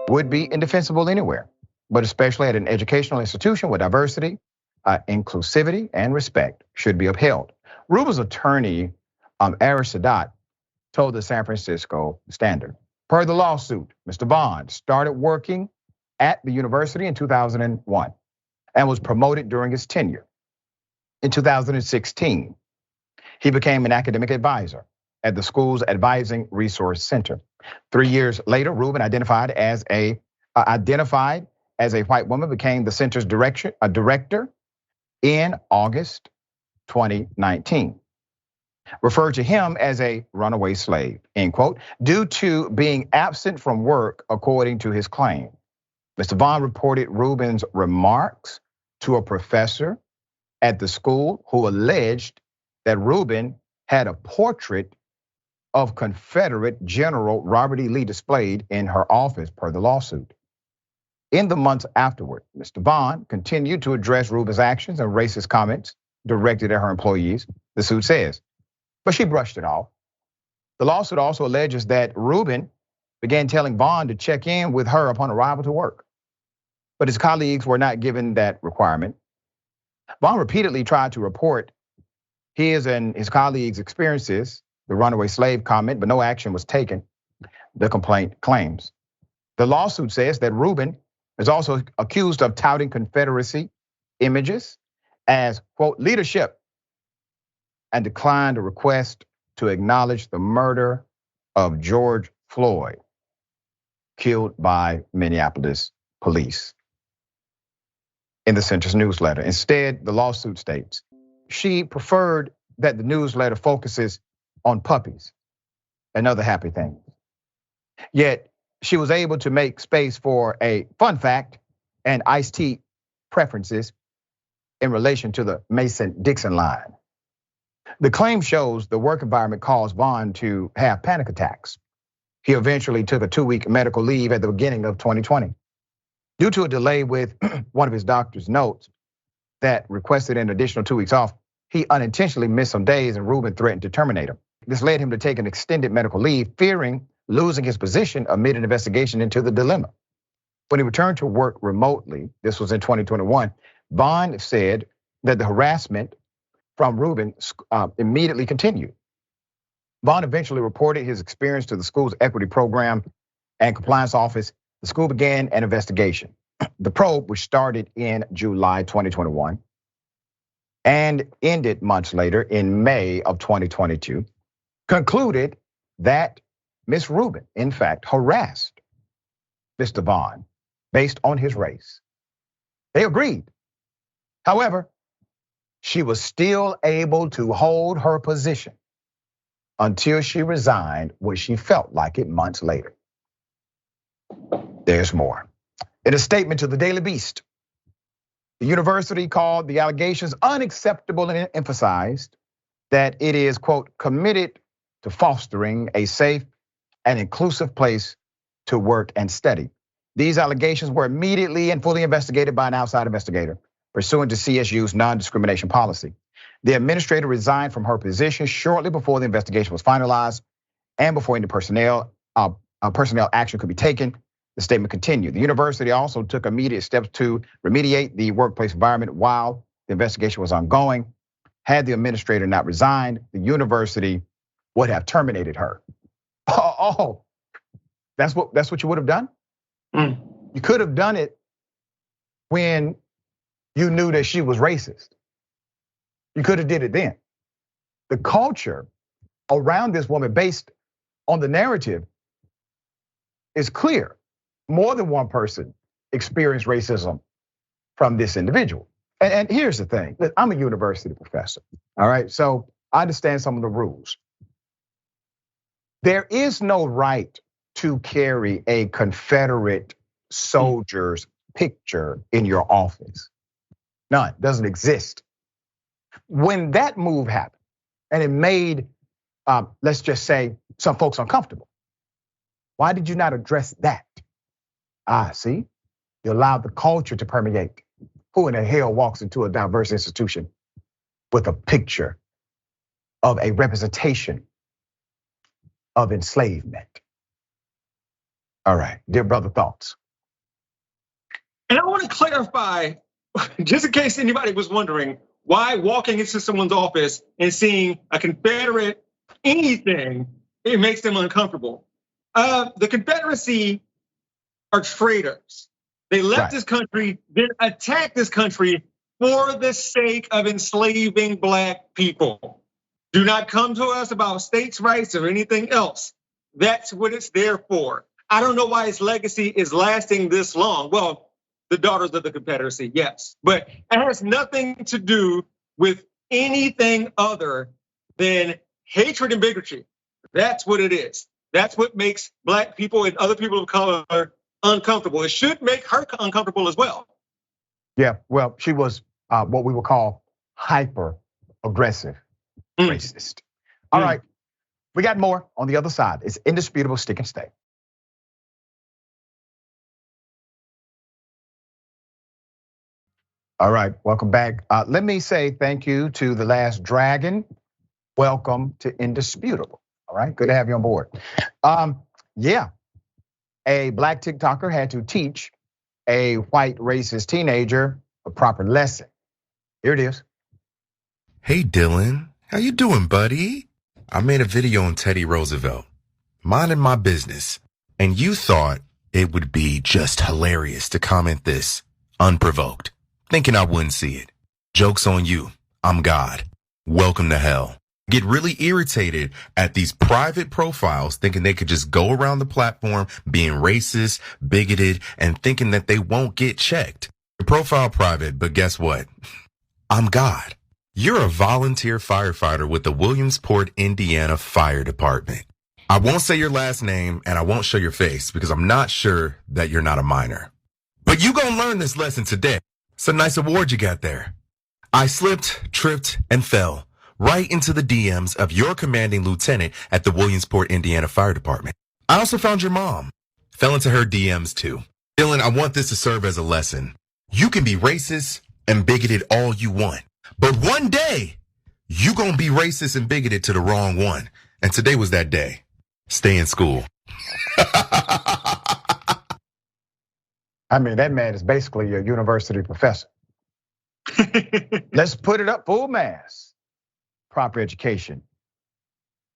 would be indefensible anywhere, but especially at an educational institution where diversity, inclusivity, and respect should be upheld. Rubin's attorney, Rashad, told the San Francisco Standard, per the lawsuit, Mr. Vaughn started working at the university in 2001 and was promoted during his tenure. In 2016, he became an academic advisor at the school's Advising Resource Center. 3 years later, Rubin, identified as a white woman, became the center's director in August 2019. Referred to him as a runaway slave, end quote, due to being absent from work, according to his claim. Mr. Vaughn reported Rubin's remarks to a professor at the school who alleged that Rubin had a portrait of Confederate General Robert E. Lee displayed in her office, per the lawsuit. In the months afterward, Mr. Vaughn continued to address Rubin's actions and racist comments directed at her employees, the suit says, but she brushed it off. The lawsuit also alleges that Rubin began telling Vaughn to check in with her upon arrival to work, but his colleagues were not given that requirement. Vaughn repeatedly tried to report his and his colleagues' experiences, the runaway slave comment, but no action was taken, the complaint claims. The lawsuit says that Rubin is also accused of touting Confederacy images as, quote, leadership, and declined a request to acknowledge the murder of George Floyd, killed by Minneapolis police, in the center's newsletter. Instead, the lawsuit states, she preferred that the newsletter focuses on puppies and other happy things. Yet, she was able to make space for a fun fact and iced tea preferences in relation to the Mason-Dixon line. The claim shows the work environment caused Vaughn to have panic attacks. He eventually took a 2-week medical leave at the beginning of 2020. Due to a delay with one of his doctor's notes that requested an additional 2 weeks off, he unintentionally missed some days and Rubin threatened to terminate him. This led him to take an extended medical leave, fearing losing his position amid an investigation into the dilemma. When he returned to work remotely, this was in 2021, Vaughn said that the harassment from Rubin immediately continued. Vaughn eventually reported his experience to the school's equity program and compliance office. The school began an investigation. The probe, which started in July 2021 and ended months later in May of 2022, concluded that Ms. Rubin, in fact, harassed Mr. Vaughn based on his race. They agreed. However, she was still able to hold her position until she resigned when she felt like it months later. There's more. In a statement to the Daily Beast, the university called the allegations unacceptable and emphasized that it is, quote, committed to fostering a safe and inclusive place to work and study. These allegations were immediately and fully investigated by an outside investigator pursuant to CSU's non-discrimination policy. The administrator resigned from her position shortly before the investigation was finalized and before any personnel action could be taken. The statement continued. The university also took immediate steps to remediate the workplace environment while the investigation was ongoing. Had the administrator not resigned, the university would have terminated her. Oh, that's what you would have done? You could have done it when you knew that she was racist. You could have did it then. The culture around this woman based on the narrative is clear. More than one person experienced racism from this individual. And here's the thing, I'm a university professor, all right? So I understand some of the rules. There is no right to carry a Confederate soldier's picture in your office. None, doesn't exist. When that move happened and it made, let's just say, some folks uncomfortable, why did you not address that? See, You allow the culture to permeate. Who in the hell walks into a diverse institution with a picture of a representation of enslavement? All right, dear brother, thoughts? And I want to clarify, just in case anybody was wondering, why walking into someone's office and seeing a Confederate anything, it makes them uncomfortable. The Confederacy are traitors. They left this country, then attacked this country for the sake of enslaving Black people. Do not come to us about states' rights or anything else. That's what it's there for. I don't know why its legacy is lasting this long. Well, the Daughters of the Confederacy, yes. But it has nothing to do with anything other than hatred and bigotry. That's what it is. That's what makes Black people and other people of color uncomfortable. It should make her uncomfortable as well. Yeah, well, she was what we would call hyper aggressive racist. All right, we got more on the other side. It's indisputable, stick and stay. All right, welcome back. Let me say thank you to The Last Dragon. Welcome to Indisputable. All right, good to have you on board. Yeah, a Black TikToker had to teach a white racist teenager a proper lesson. Here it is. Hey Dylan, how you doing, buddy? I made a video on Teddy Roosevelt, minding my business, and you thought it would be just hilarious to comment this, unprovoked, thinking I wouldn't see it. Joke's on you, I'm God. Welcome to hell. Get really irritated at these private profiles thinking they could just go around the platform being racist, bigoted, and thinking that they won't get checked. Your profile private, but guess what? I'm God. You're a volunteer firefighter with the Williamsport, Indiana Fire Department. I won't say your last name and I won't show your face because I'm not sure that you're not a minor. But you gonna learn this lesson today. It's a nice award you got there. I slipped, tripped, and fell right into the DMs of your commanding lieutenant at the Williamsport, Indiana Fire Department. I also found your mom. Fell into her DMs too. Dylan, I want this to serve as a lesson. You can be racist and bigoted all you want, but one day you gonna be racist and bigoted to the wrong one. And today was that day. Stay in school. I mean, that man is basically a university professor. Let's put it up full mass. Proper education.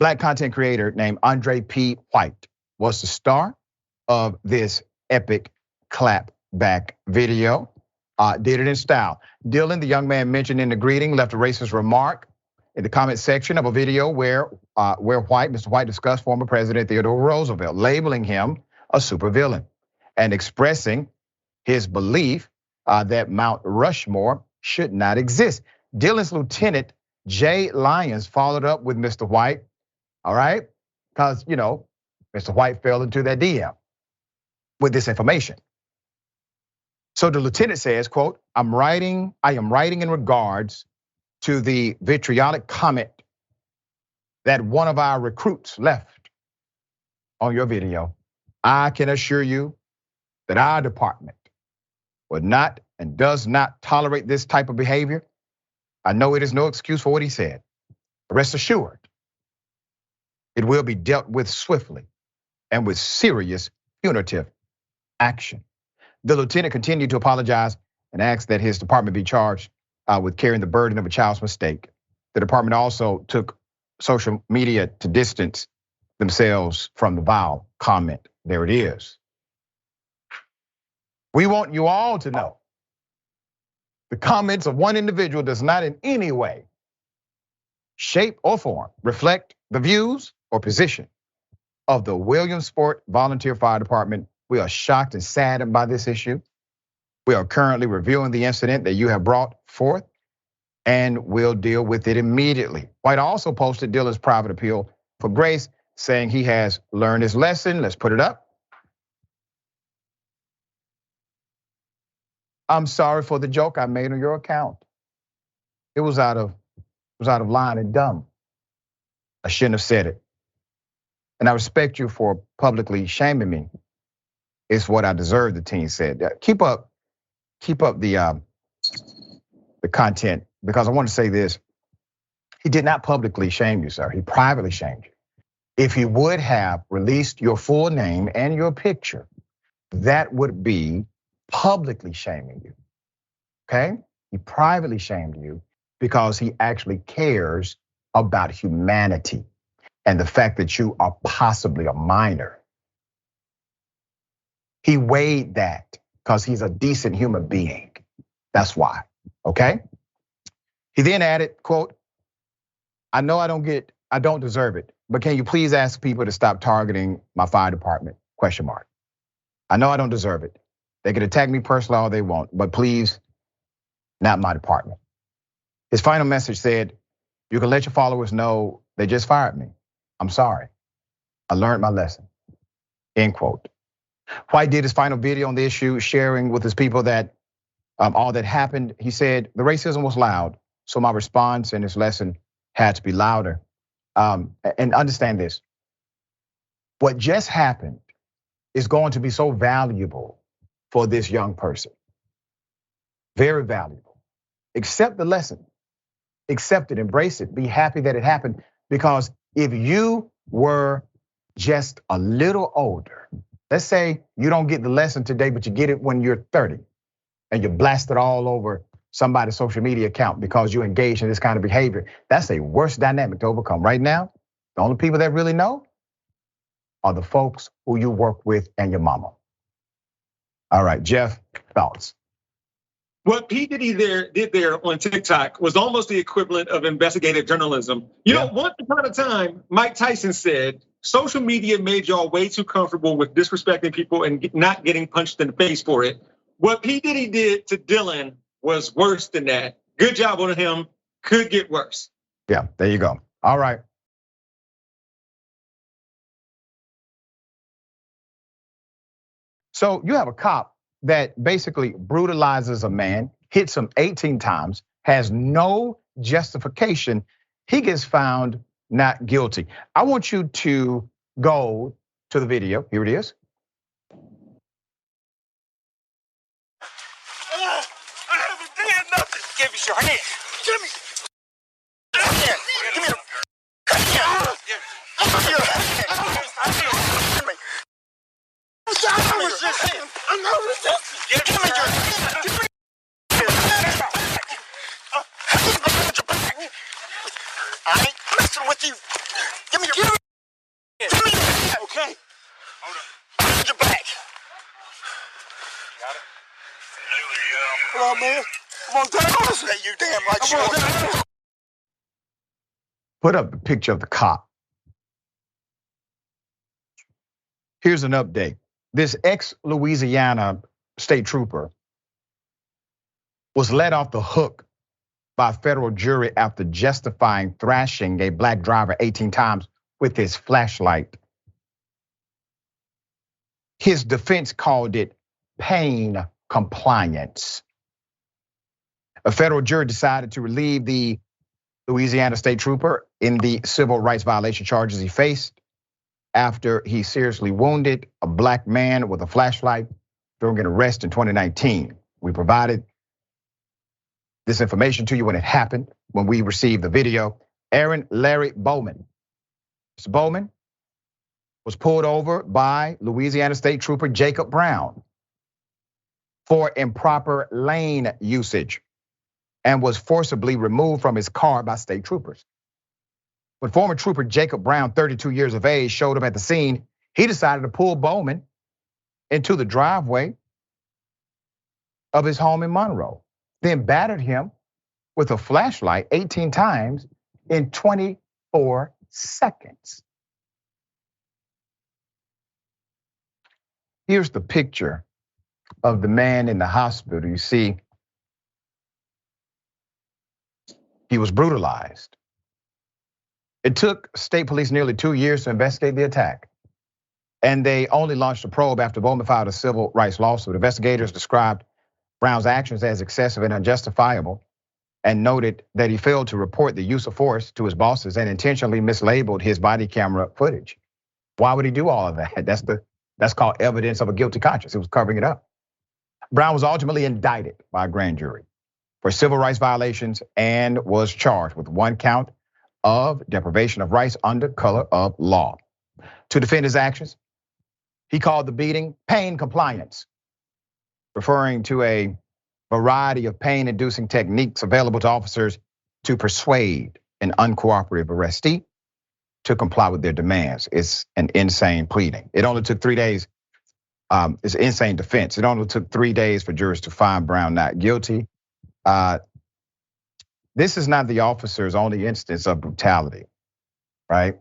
Black content creator named Andre P. White was the star of this epic clapback video. Did it in style. Dylan, the young man mentioned in the greeting, left a racist remark in the comment section of a video where Mr. White discussed former President Theodore Roosevelt, labeling him a supervillain and expressing his belief that Mount Rushmore should not exist. Dylan's lieutenant, Jay Lyons, followed up with Mr. White, all right? Because, Mr. White fell into that DM with this information. So the lieutenant says, quote, I am writing in regards to the vitriolic comment that one of our recruits left on your video. I can assure you that our department would not and does not tolerate this type of behavior. I know it is no excuse for what he said. Rest assured, it will be dealt with swiftly and with serious punitive action. The lieutenant continued to apologize and asked that his department be charged with carrying the burden of a child's mistake. The department also took social media to distance themselves from the vile comment. There it is. We want you all to know the comments of one individual does not in any way, shape, or form reflect the views or position of the Williamsport Volunteer Fire Department. We are shocked and saddened by this issue. We are currently reviewing the incident that you have brought forth and we'll deal with it immediately. White also posted Dylan's private appeal for grace, saying he has learned his lesson. Let's put it up. I'm sorry for the joke I made on your account. It was out of line and dumb. I shouldn't have said it. And I respect you for publicly shaming me is what I deserve, the teen said. Keep up the content, because I want to say this. He did not publicly shame you, sir. He privately shamed you. If he would have released your full name and your picture, that would be publicly shaming you, okay? He privately shamed you because he actually cares about humanity and the fact that you are possibly a minor. He weighed that because he's a decent human being. That's why, okay? He then added, quote, I know I don't deserve it, but can you please ask people to stop targeting my fire department, ? I know I don't deserve it. They can attack me personally all they want, but please, not my department. His final message said, you can let your followers know they just fired me. I'm sorry. I learned my lesson, end quote. White did his final video on the issue, sharing with his people that all that happened. He said, the racism was loud, so my response and his lesson had to be louder. And understand this, what just happened is going to be so valuable for this young person. Very valuable. Accept the lesson, accept it, embrace it, be happy that it happened, because if you were just a little older, let's say you don't get the lesson today, but you get it when you're 30 and you blast it all over somebody's social media account because you engage in this kind of behavior. That's a worse dynamic to overcome. Right now, the only people that really know are the folks who you work with and your mama. All right, Jeff, thoughts? What P. Diddy did there on TikTok was almost the equivalent of investigative journalism. You know, once upon a time, Mike Tyson said, social media made y'all way too comfortable with disrespecting people and not getting punched in the face for it. What P. Diddy did to Dylan was worse than that. Good job on him, could get worse. Yeah, there you go. All right. So you have a cop that basically brutalizes a man, hits him 18 times, has no justification. He gets found not guilty. I want you to go to the video. Here it is. I haven't done nothing. Give me your hand. Give me. Give me your hand. Give me. I'm not resisting. I'm not resisting. Give me your hand. Give me your hand. I ain't messing with you. Give me your hand. Give me your hand. Okay. Hold up. Give me your back. Got it. Come on, man. Come on, damn. Listen to you, damn right sure. Put up the picture of the cop. Here's an update. This ex-Louisiana state trooper was let off the hook by a federal jury after justifying thrashing a black driver 18 times with his flashlight. His defense called it pain compliance. A federal jury decided to relieve the Louisiana state trooper in the civil rights violation charges he faced after he seriously wounded a black man with a flashlight during an arrest in 2019. We provided this information to you when it happened, when we received the video. Aaron Larry Bowman. Mr. Bowman was pulled over by Louisiana State Trooper Jacob Brown for improper lane usage and was forcibly removed from his car by state troopers. When former trooper Jacob Brown, 32 years of age, showed up at the scene, he decided to pull Bowman into the driveway of his home in Monroe, then battered him with a flashlight 18 times in 24 seconds. Here's the picture of the man in the hospital. You see, he was brutalized. It took state police nearly 2 years to investigate the attack, and they only launched a probe after Bowman filed a civil rights lawsuit. Investigators described Brown's actions as excessive and unjustifiable and noted that he failed to report the use of force to his bosses and intentionally mislabeled his body camera footage. Why would he do all of that? That's That's called evidence of a guilty conscience. It was covering it up. Brown was ultimately indicted by a grand jury for civil rights violations and was charged with 1 count of deprivation of rights under color of law. To defend his actions, he called the beating pain compliance, referring to a variety of pain-inducing techniques available to officers to persuade an uncooperative arrestee to comply with their demands. It's an insane pleading. It only took 3 days. It's an insane defense. It only took 3 days for jurors to find Brown not guilty. This is not the officer's only instance of brutality, right?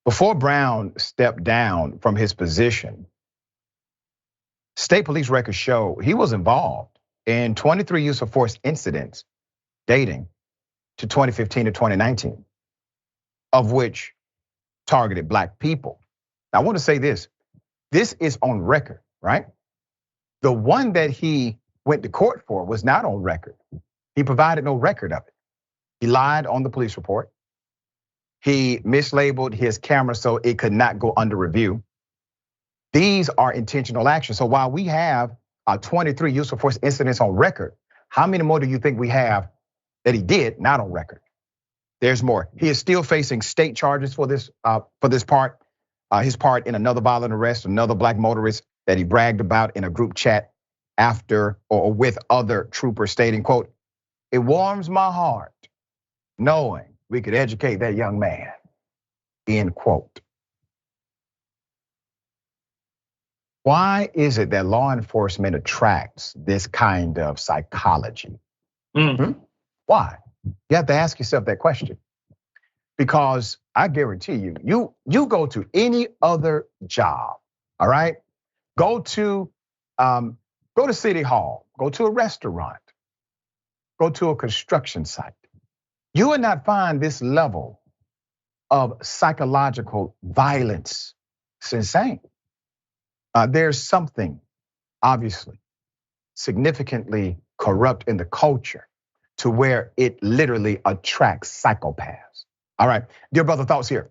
Before Brown stepped down from his position, state police records show he was involved in 23 use of force incidents dating to 2015 to 2019, of which targeted Black people. Now, I want to say this is on record, right? The one that he went to court for was not on record. He provided no record of it. He lied on the police report. He mislabeled his camera so it could not go under review. These are intentional actions. So while we have 23 use of force incidents on record, how many more do you think we have that he did not on record? There's more. He is still facing state charges for this part. His part in another violent arrest, another Black motorist that he bragged about in a group chat after or with other troopers, stating, quote, "It warms my heart knowing we could educate that young man," end quote. Why is it that law enforcement attracts this kind of psychology? Why? You have to ask yourself that question. Because I guarantee you go to any other job, all right? Go to City Hall, go to a restaurant, go to a construction site. You would not find this level of psychological violence. It's insane. There's something obviously significantly corrupt in the culture to where it literally attracts psychopaths. All right, dear brother, thoughts here.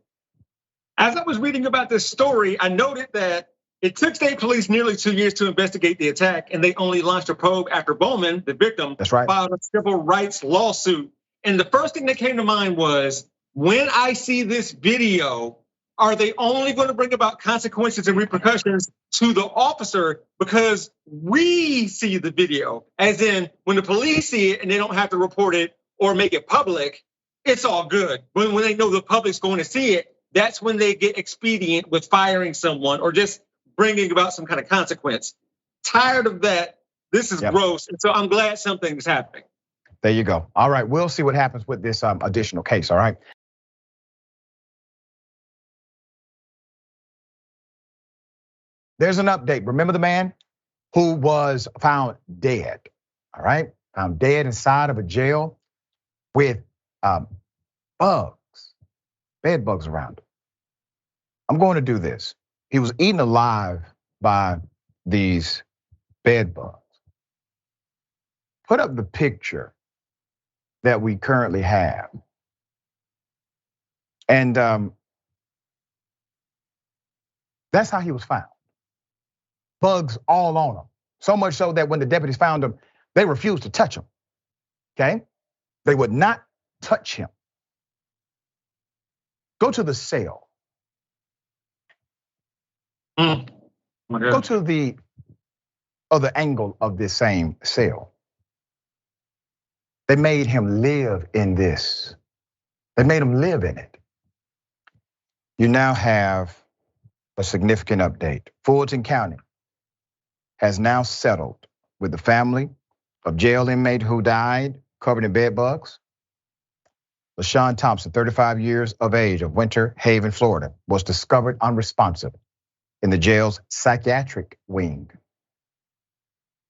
As I was reading about this story, I noted that it took state police nearly 2 years to investigate the attack, and they only launched a probe after Bowman, the victim, filed a civil rights lawsuit. And the first thing that came to mind was, when I see this video, are they only going to bring about consequences and repercussions to the officer because we see the video? As in, when the police see it and they don't have to report it or make it public, it's all good. But when they know the public's going to see it, that's when they get expedient with firing someone or just bringing about some kind of consequence. Tired of that. This is gross. And so I'm glad something is happening. There you go. All right, we'll see what happens with this additional case, all right? There's an update. Remember the man who was found dead, all right? Found dead inside of a jail with bugs, bed bugs around him. I'm going to do this. He was eaten alive by these bed bugs. Put up the picture that we currently have. And that's how he was found. Bugs all on him. So much so that when the deputies found him, they refused to touch him, okay? They would not touch him. Go to the cell. Go to the other angle of this same cell. They made him live in this. They made him live in it. You now have a significant update. Fulton County has now settled with the family of jail inmate who died covered in bed bugs. LaShawn Thompson, 35 years of age, of Winter Haven, Florida, was discovered unresponsive in the jail's psychiatric wing.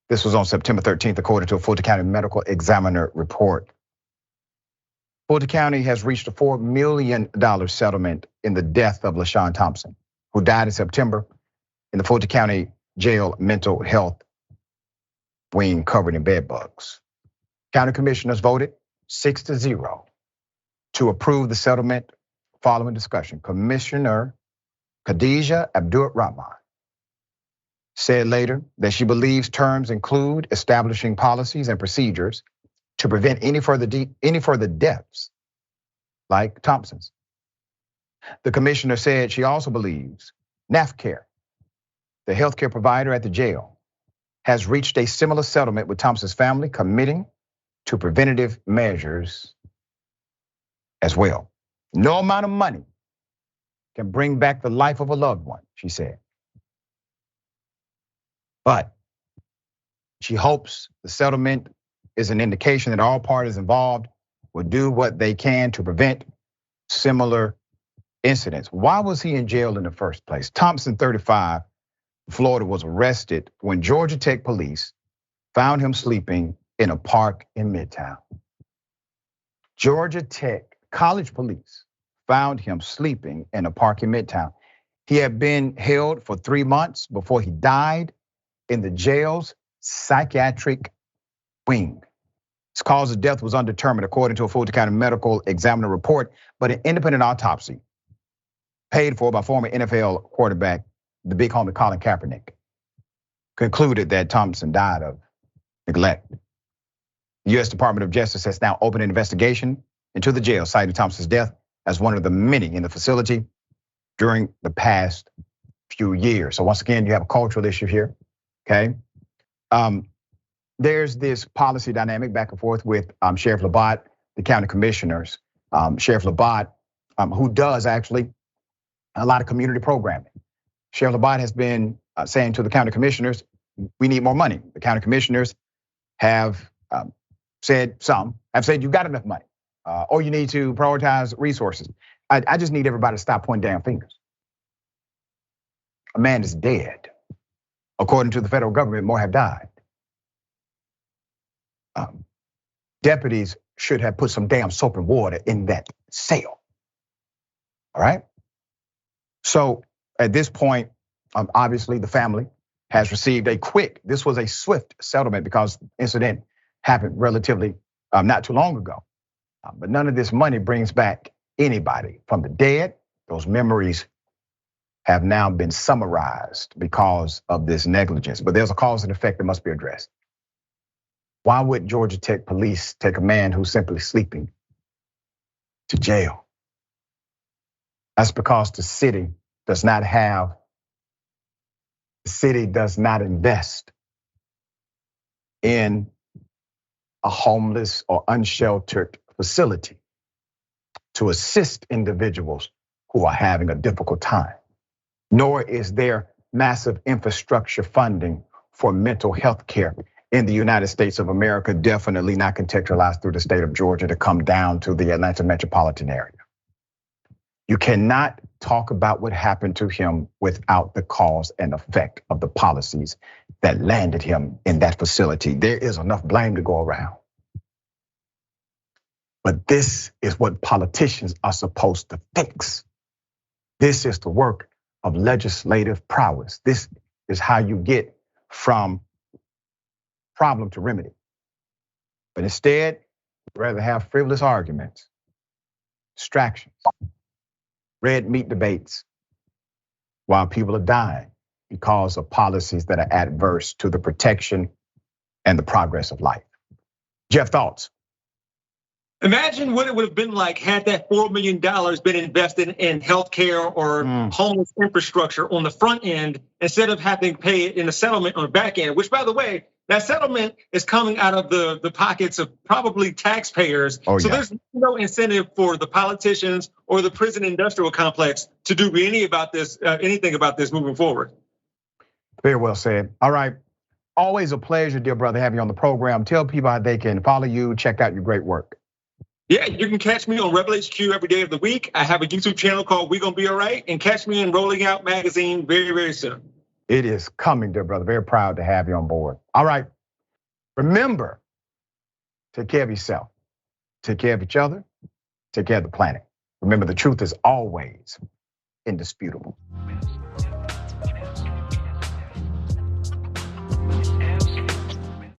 This was on September 13th, according to a Fulton County medical examiner report. Fulton County has reached a $4 million settlement in the death of LaShawn Thompson, who died in September in the Fulton County Jail mental health wing covered in bed bugs. County commissioners voted 6-0 to approve the settlement following discussion. Commissioner Khadija Abdur-Rahman, said later that she believes terms include establishing policies and procedures to prevent any further deaths like Thompson's. The commissioner said she also believes NAFCare, the healthcare provider at the jail, has reached a similar settlement with Thompson's family, committing to preventative measures as well. No amount of money can bring back the life of a loved one, she said. But she hopes the settlement is an indication that all parties involved will do what they can to prevent similar incidents. Why was he in jail in the first place? Thompson, 35, Florida, was arrested when Georgia Tech police found him sleeping in a park in Midtown. Georgia Tech college police found him sleeping in a park in Midtown. He had been held for 3 months before he died in the jail's psychiatric wing. His cause of death was undetermined according to a Fulton County medical examiner report, but an independent autopsy paid for by former NFL quarterback, the big homie Colin Kaepernick, concluded that Thompson died of neglect. The U.S. Department of Justice has now opened an investigation into the jail, citing Thompson's death as one of the many in the facility during the past few years. So once again, you have a cultural issue here, okay? There's this policy dynamic back and forth with Sheriff Labatt, the county commissioners. Sheriff Labatt, who does actually a lot of community programming. Sheriff Labatt has been saying to the county commissioners, we need more money. The county commissioners have said you've got enough money, or you need to prioritize resources. I just need everybody to stop pointing damn fingers. A man is dead. According to the federal government, more have died. Deputies should have put some damn soap and water in that cell. All right? So at this point, obviously the family has received this was a swift settlement because the incident happened relatively not too long ago. But none of this money brings back anybody from the dead. Those memories have now been summarized because of this negligence. But there's a cause and effect that must be addressed. Why would Georgia Tech police take a man who's simply sleeping to jail? That's because the city does not invest in a homeless or unsheltered facility to assist individuals who are having a difficult time. Nor is there massive infrastructure funding for mental health care in the United States of America, definitely not contextualized through the state of Georgia to come down to the Atlanta metropolitan area. You cannot talk about what happened to him without the cause and effect of the policies that landed him in that facility. There is enough blame to go around. But this is what politicians are supposed to fix. This is the work of legislative prowess. This is how you get from problem to remedy. But instead, we'd rather have frivolous arguments, distractions, red meat debates, while people are dying because of policies that are adverse to the protection and the progress of life. Jeff, thoughts? Imagine what it would have been like had that $4 million been invested in healthcare or homeless infrastructure on the front end instead of having to pay it in a settlement on the back end, which, by the way, that settlement is coming out of the pockets of probably taxpayers. So there's no incentive for the politicians or the prison industrial complex to do anything about this moving forward. Very well said. All right. Always a pleasure, dear brother, having you on the program. Tell people how they can follow you, check out your great work. Yeah, you can catch me on Rebel HQ every day of the week. I have a YouTube channel called We Gonna Be All Right, and catch me in Rolling Out Magazine very, very soon. It is coming, dear brother. Very proud to have you on board. All right. Remember, take care of yourself, take care of each other, take care of the planet. Remember, the truth is always indisputable.